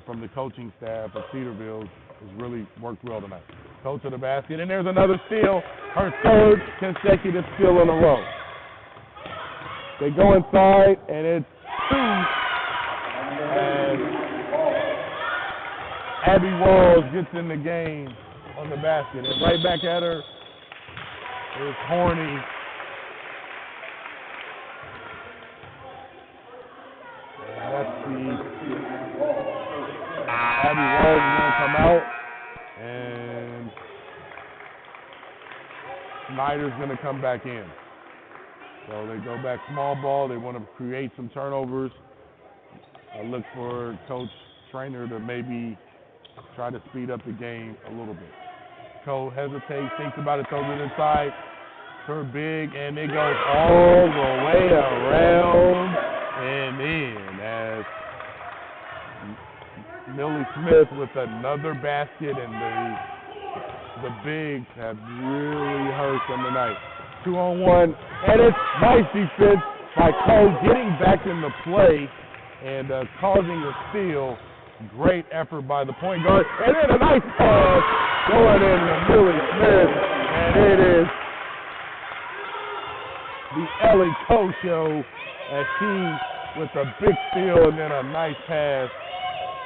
from the coaching staff of Cedarville has really worked well tonight. Go to the basket, and there's another steal, her third consecutive steal in a row. They go inside, and it's two. And Abby Walls gets in the game on the basket, and right back at her is Horny. And that's Abby Walls is going to come out, and Snyder's going to come back in. So they go back small ball. They want to create some turnovers. I look for Coach Trainer to maybe try to speed up the game a little bit. Cole hesitates, thinks about it, throws it inside. Her big, and it goes all the way around and in as Millie Smith with another basket, and the bigs have really hurt them tonight. 2-on-1, and it's nice defense by Cole getting back in the play and causing a steal. Great effort by the point guard, and then a nice pass going in to Millie Smith, and it is the Ellie Cole show as she with a big steal and then a nice pass.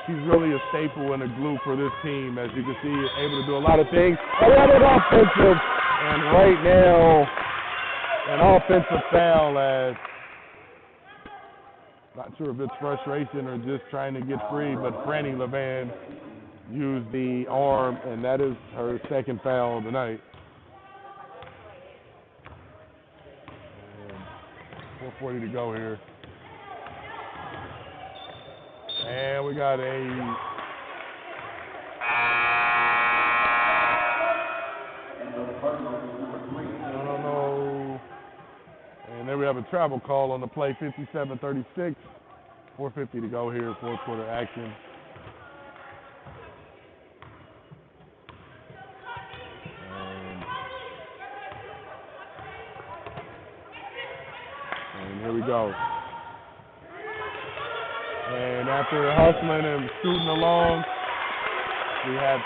She's really a staple and a glue for this team, as you can see, able to do a lot of things. A lot of offensive, and right now, an offensive foul as, not sure if it's frustration or just trying to get free, but Franny LeVan used the arm, and that is her second foul of the night. And 4:40 to go here. And we got a and then we have a travel call on the play, 57-36. 4:50 to go here, fourth quarter action. And here we go. And after hustling and shooting along, we have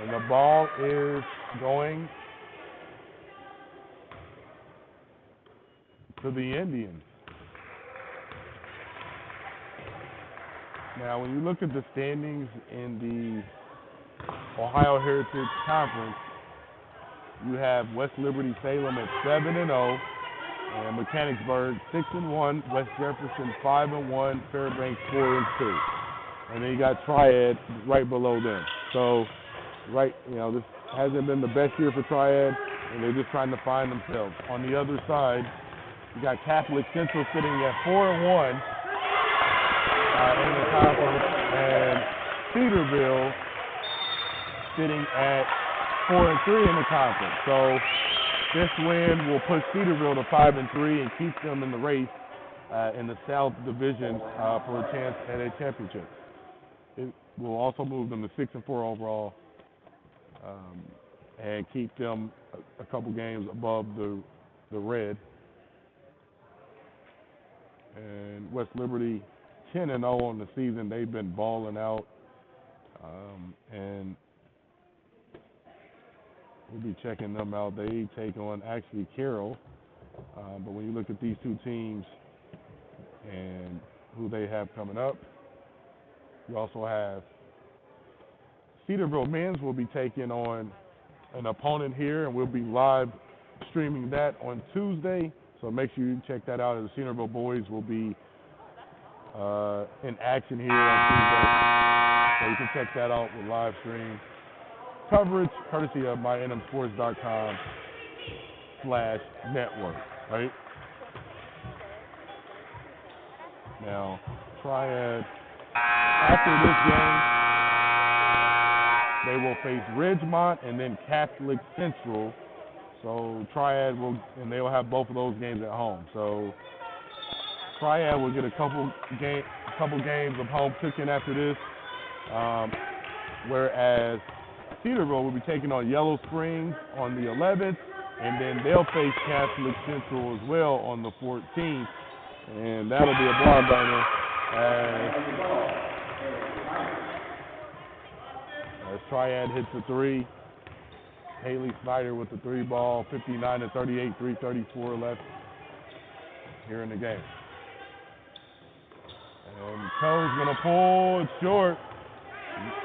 and the ball is going to the Indians. Now, when you look at the standings in the Ohio Heritage Conference, you have West Liberty Salem at 7-0, and Mechanicsburg 6-1, West Jefferson 5-1, Fairbanks 4-2, and then you got Triad right below them. So, this hasn't been the best year for Triad, and they're just trying to find themselves. On the other side, you got Catholic Central sitting at 4-1 in the conference, and Cedarville sitting at 4-3 in the conference. So this win will push Cedarville to 5-3 and keep them in the race in the South Division for a chance at a championship. It will also move them to 6-4 overall and keep them a couple games above the red. And West Liberty 10-0 on the season. They've been balling out. And we'll be checking them out. They take on actually Carroll. But when you look at these two teams and who they have coming up, you also have Cedarville men's will be taking on an opponent here, and we'll be live streaming that on Tuesday. So make sure you check that out. And the Cedarville boys will be in action here on Tuesday. So you can check that out with live stream coverage, courtesy of mynmsports.com/network, right? Now, Triad, after this game, they will face Ridgemont and then Catholic Central. So Triad will, and they will have both of those games at home. So Triad will get a couple games of home cooking after this, whereas Cedarville will be taking on Yellow Springs on the 11th, and then they'll face Catholic Central as well on the 14th, and that'll be a barn burner as Triad hits the three. Haley Snyder with the three ball, 59-38, 3:34 left here in the game. And Coe's gonna pull it short,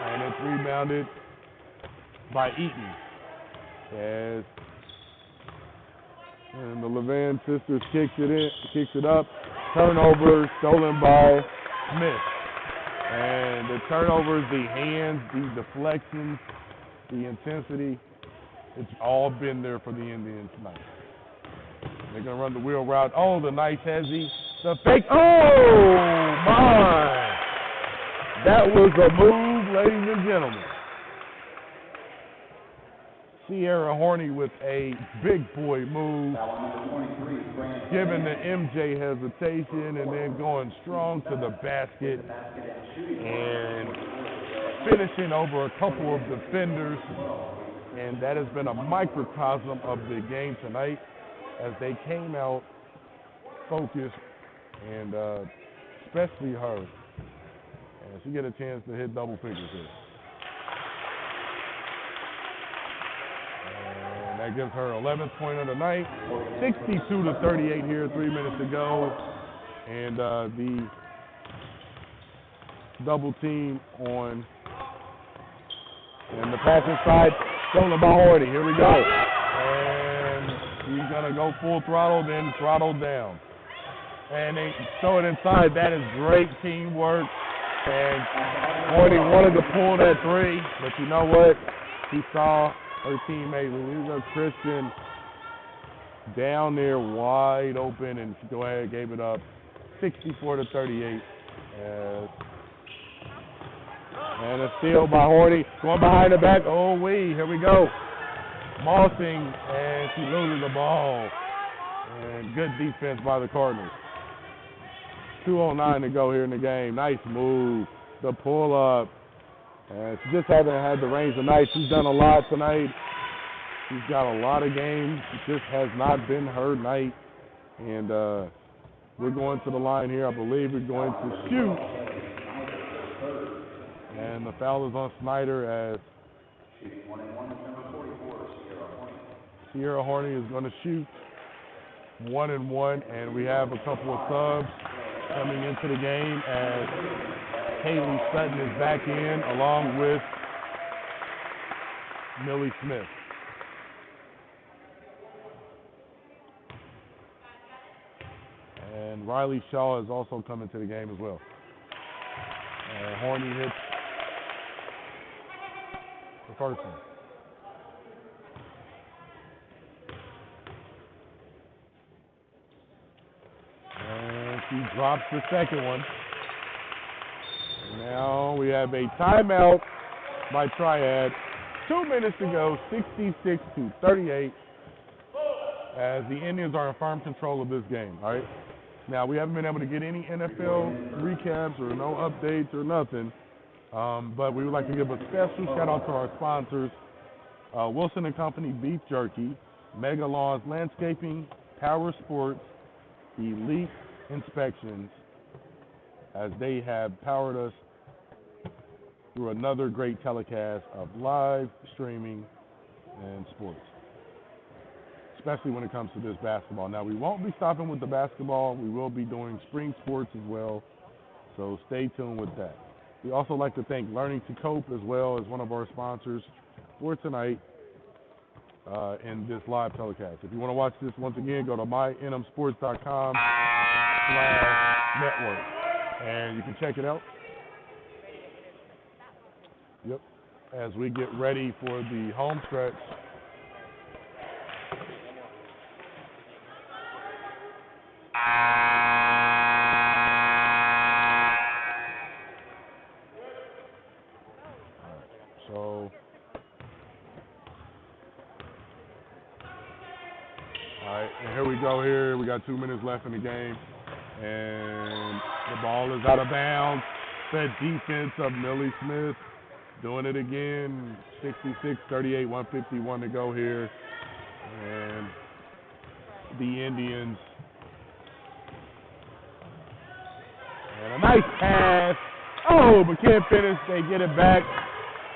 and it's rebounded by Eaton. And the Levan sisters kicks it up. Turnover stolen by Smith. And the turnovers, the hands, the deflections, the intensity, it's all been there for the Indians tonight. They're going to run the wheel route. Oh, the nice hezzy. The fake. Oh, my. That was a move, ladies and gentlemen. Sierra Horney with a big boy move, giving the MJ hesitation and then going strong to the basket and finishing over a couple of defenders. And that has been a microcosm of the game tonight as they came out focused, and especially her. And she get a chance to hit double figures here. And that gives her 11th point of the night. 62-38 here, 3 minutes to go. And the double team on, and the pass inside, stolen by Horty. Here we go. And he's going to go full throttle, then throttle down. And they throw it inside. That is great teamwork. And Horty wanted to pull that three, but you know what? He saw her teammate, Louisa Christian, down there wide open, and she go ahead and gave it up 64-38. And a steal by Horty, going behind the back. Oh, here we go. Mossing, and she loses the ball. And good defense by the Cardinals. 2:09 to go here in the game. Nice move. The pull up. And she just hasn't had the range tonight. She's done a lot tonight. She's got a lot of games. It just has not been her night. And we're going to the line here. I believe we're going to shoot. And the foul is on Snyder as Sierra Horney is going to shoot 1-1. And we have a couple of subs coming into the game as Haley Sutton is back in along with Millie Smith. And Riley Shaw is also coming to the game as well. And Horney hits the first one. And she drops the second one. Now we have a timeout by Triad. 2 minutes to go, 66-38, as the Indians are in firm control of this game, all right? Now, we haven't been able to get any NFL recaps or no updates or nothing, but we would like to give a special shout-out to our sponsors, Wilson & Company Beef Jerky, Mega Lawns Landscaping, Power Sports, Elite Inspections, as they have powered us through another great telecast of live streaming and sports, especially when it comes to this basketball. Now, we won't be stopping with the basketball. We will be doing spring sports as well, so stay tuned with that. We also like to thank Learning to Cope as well as one of our sponsors for tonight in this live telecast. If you want to watch this once again, go to mynmsports.com/network, and you can check it out. Yep, as we get ready for the home stretch. Here we go here. We got 2 minutes left in the game. And the ball is out of bounds. That defense of Millie Smith doing it again. 66-38, 151 to go here. And the Indians. And a nice pass. Oh, but can't finish. They get it back.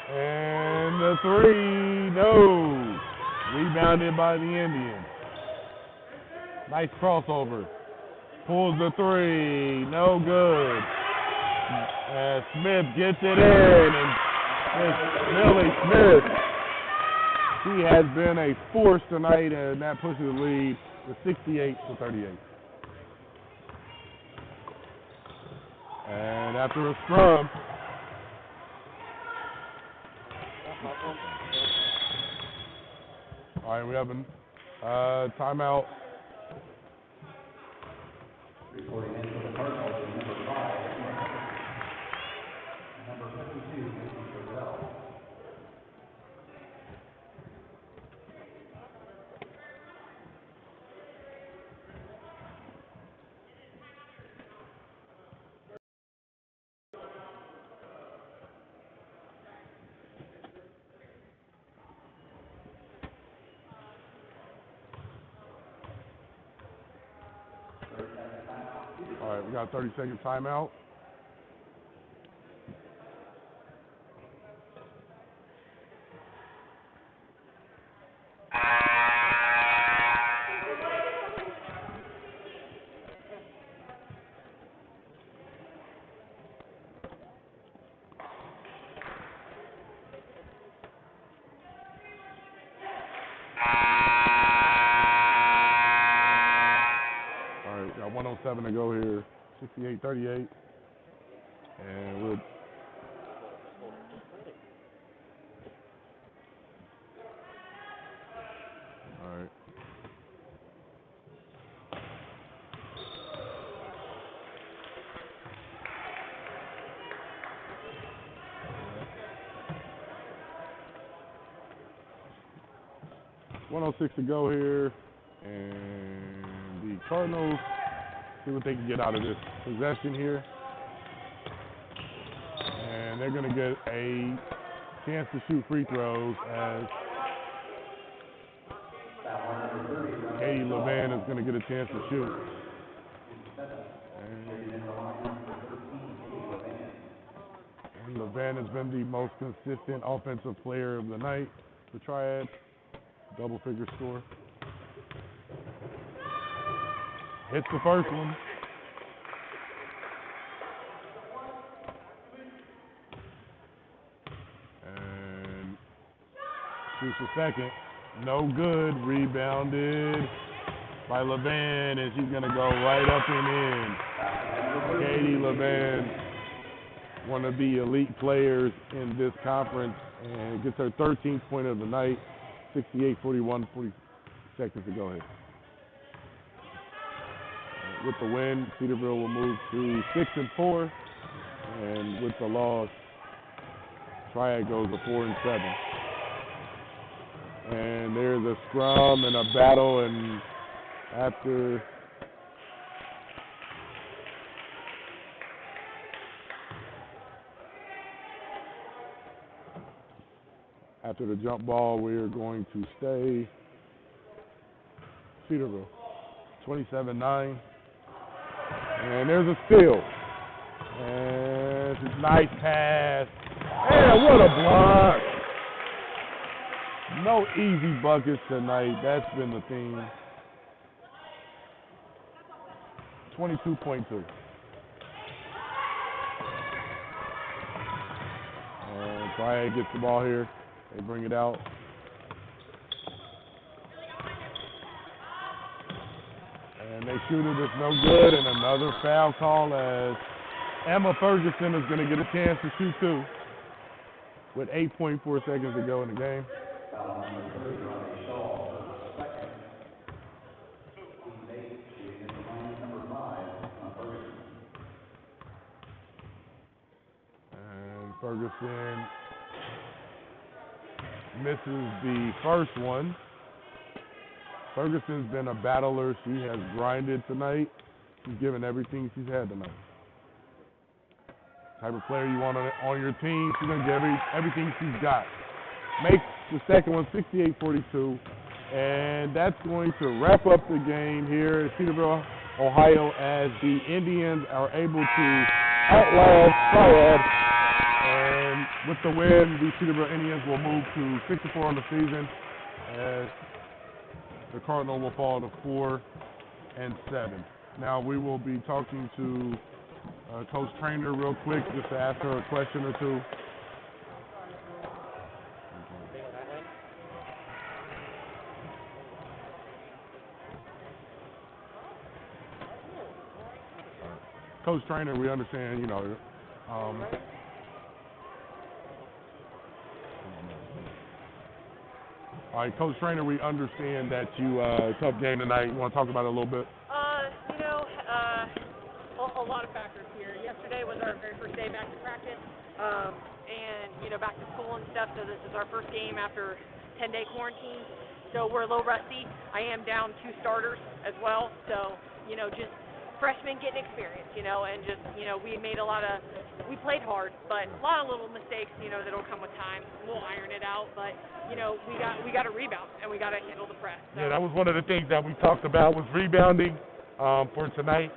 And the three, no. Rebounded by the Indians. Nice crossover. Pulls the three. No good. Smith gets it in. And it's Millie Smith. She has been a force tonight, and that pushes the lead to 68-38. And after a scrum, all right, we have a timeout. Reporting in for the Cardinals is number 5, number 52, CEDARVILLE. All right, we got a 30-second timeout. All right, got 107 to go here. 68-38. And we'll all right. $106 to go here, and the Cardinals see what they can get out of this possession here. And they're going to get a chance to shoot free throws as Katie Levan is going to get a chance to shoot. And Levan has been the most consistent offensive player of the night. The Triad, double-figure score. Hits the first one. And shoots the second. No good. Rebounded by Levan, and she's going to go right up and in. Katie Levan, one of the elite players in this conference, and gets her 13th point of the night. 68-41, 40 seconds to go ahead. With the win, Cedarville will move to 6-4, and with the loss, Triad goes to 4-7. And there's a scrum and a battle, and after the jump ball, we are going to stay Cedarville, 27-9. And there's a steal. And it's a nice pass. And what a block. No easy buckets tonight. That's been the theme. 22.2. TRIAD gets the ball here. They bring it out. And they shoot it. It's no good. And another foul call as Emma Ferguson is going to get a chance to shoot two with 8.4 seconds to go in the game. And Ferguson misses the first one. Ferguson's been a battler. She has grinded tonight. She's given everything she's had tonight. Type of player you want on your team. She's going to give everything she's got. Makes the second one 68-42. And that's going to wrap up the game here at Cedarville, Ohio, as the Indians are able to outlast TRIAD. And with the win, the Cedarville Indians will move to 6-4 on the season, as the Cardinal will fall to 4-7. Now we will be talking to Coach Trainer real quick, just to ask her a question or two. Coach Trainer, we understand, you know, all right, Coach Trainer, we understand that you tough game tonight. You want to talk about it a little bit? You know, a lot of factors here. Yesterday was our very first day back to practice, and you know, back to school and stuff. So this is our first game after 10-day quarantine. So we're a little rusty. I am down 2 starters as well. So you know, just freshmen getting experience, you know, and just, you know, we played hard, but a lot of little mistakes, you know, that'll come with time. We'll iron it out, but, you know, we got to rebound, and we got to handle the press. So. Yeah, that was one of the things that we talked about was rebounding for tonight.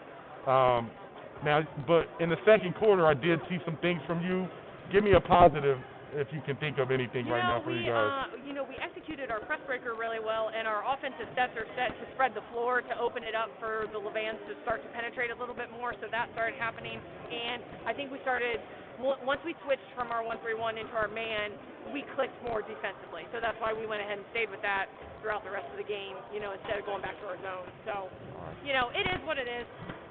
Now, but in the second quarter, I did see some things from you. Give me a positive, if you can think of anything right now for you guys. You know, we executed our press breaker really well, and our offensive sets are set to spread the floor to open it up for the Levans to start to penetrate a little bit more, so that started happening. And I think we started, once we switched from our 1-3-1 into our man, we clicked more defensively. So that's why we went ahead and stayed with that throughout the rest of the game, you know, instead of going back to our zone. So, you know, it is what it is.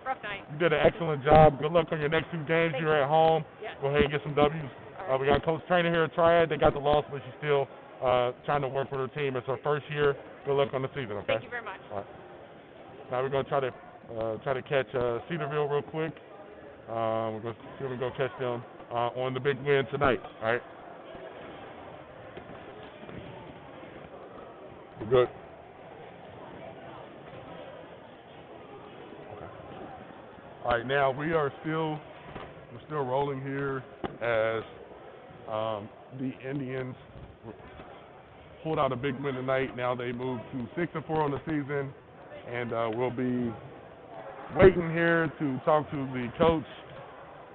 Rough night. You did an excellent job. Good luck on your next 2 games. Thank You're you. at home. Yes. Go ahead and get some W's. We got Coach Trainer here at TRIAD. They got the loss, but she's still trying to work with her team. It's her first year. Good luck on the season, okay? Thank you very much. All right. Now we're going to try to catch Cedarville real quick. We're going to see if we go catch them on the big win tonight. All right. Good. All right, now we're still rolling here as the Indians pulled out a big win tonight. Now they move to 6-4 on the season, and we'll be waiting here to talk to the coach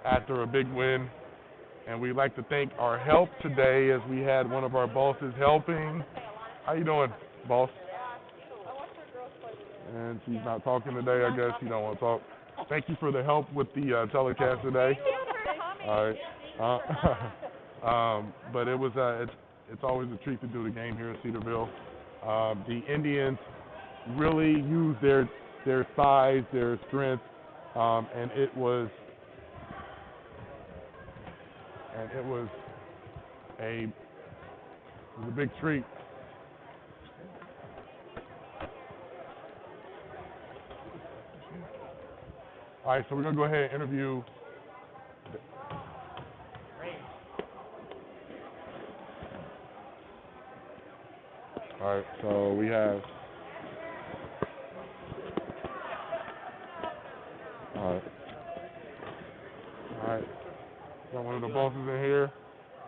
after a big win. And we'd like to thank our help today, as we had one of our bosses helping. How you doing, boss? And she's not talking today, I guess. She don't want to talk. Thank you for the help with the telecast today. All right. But it was it's always a treat to do the game here at Cedarville. The Indians really used their size, their strength, and it was a big treat. All right, so we're going to go ahead and interview. All right, so we have. All right. Got one of the bosses in here.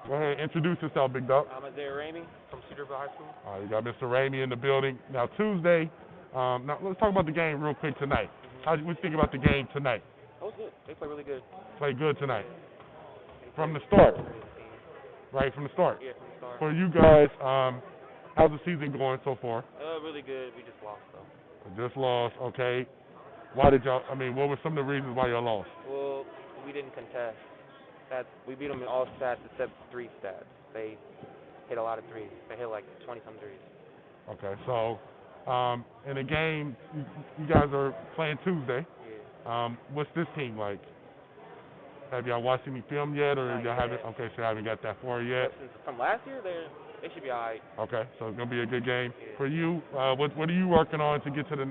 Go ahead and introduce yourself, big dog. I'm Ramey from Cedarville High School. All right, you got Mr. Ramey in the building. Now, Tuesday, now let's talk about the game real quick tonight. How do you think about the game tonight? That was good. They played really good. Played good tonight. From the start. right from the start. Yeah, from the start. For you guys, how's the season going so far? Really good. We just lost though. Just lost, okay. Why did y'all? I mean, what were some of the reasons why y'all lost? Well, we didn't contest. We beat them in all stats except 3 stats. They hit a lot of threes. They hit like 20-some threes. Okay, so in the game, you guys are playing Tuesday. Yeah. What's this team like? Have y'all watched any film yet, or Not y'all yet. haven't? Okay, so you haven't got that far yet. From last year, they should be all right. Okay, so it's gonna be a good game Yeah. for you. What are you working on to get to the?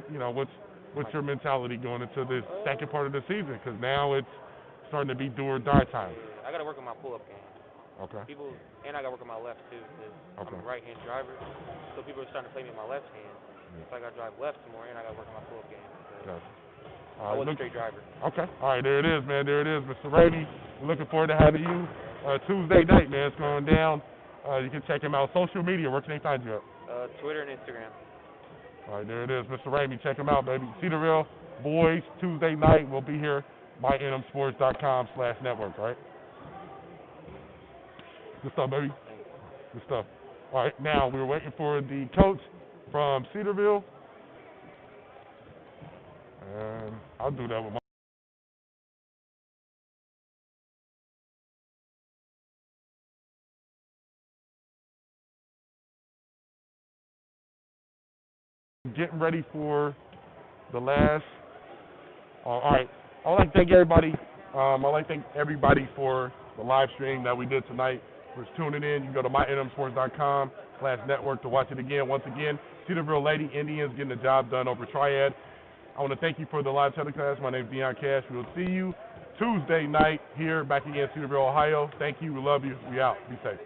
What's your mentality going into this second part of the season? Because now it's starting to be do or die time. Yeah. I gotta work on my pull-up game. Okay. And I gotta work on my left too, because I'm a right-hand driver. So people are starting to play me in my left hand. So I gotta drive left some more, and I gotta work on my pull-up game. Gotcha. I was a straight driver. Okay. All right, there it is, man. There it is, Mr. Ramey. We're looking forward to having you Tuesday night, man. It's going down. You can check him out. Social media, where can they find you at? Twitter and Instagram. All right, there it is, Mr. Ramey. Check him out, baby. Cedarville boys, Tuesday night. We'll be here, mynmsports.com/network, right? Good stuff, baby. Good stuff. All right, now we're waiting for the coach from Cedarville. And I'll do that with my getting ready for the last. All right, I'd like to thank everybody. I'd like to thank everybody for the live stream that we did tonight. For tuning in, you can go to mynmsports.com/network to watch it again. Once again, Cedarville Lady Indians getting the job done over TRIAD. I want to thank you for the live telecast. My name is Deion Cash. We will see you Tuesday night here back again in Cedarville, Ohio. Thank you. We love you. We out. Be safe.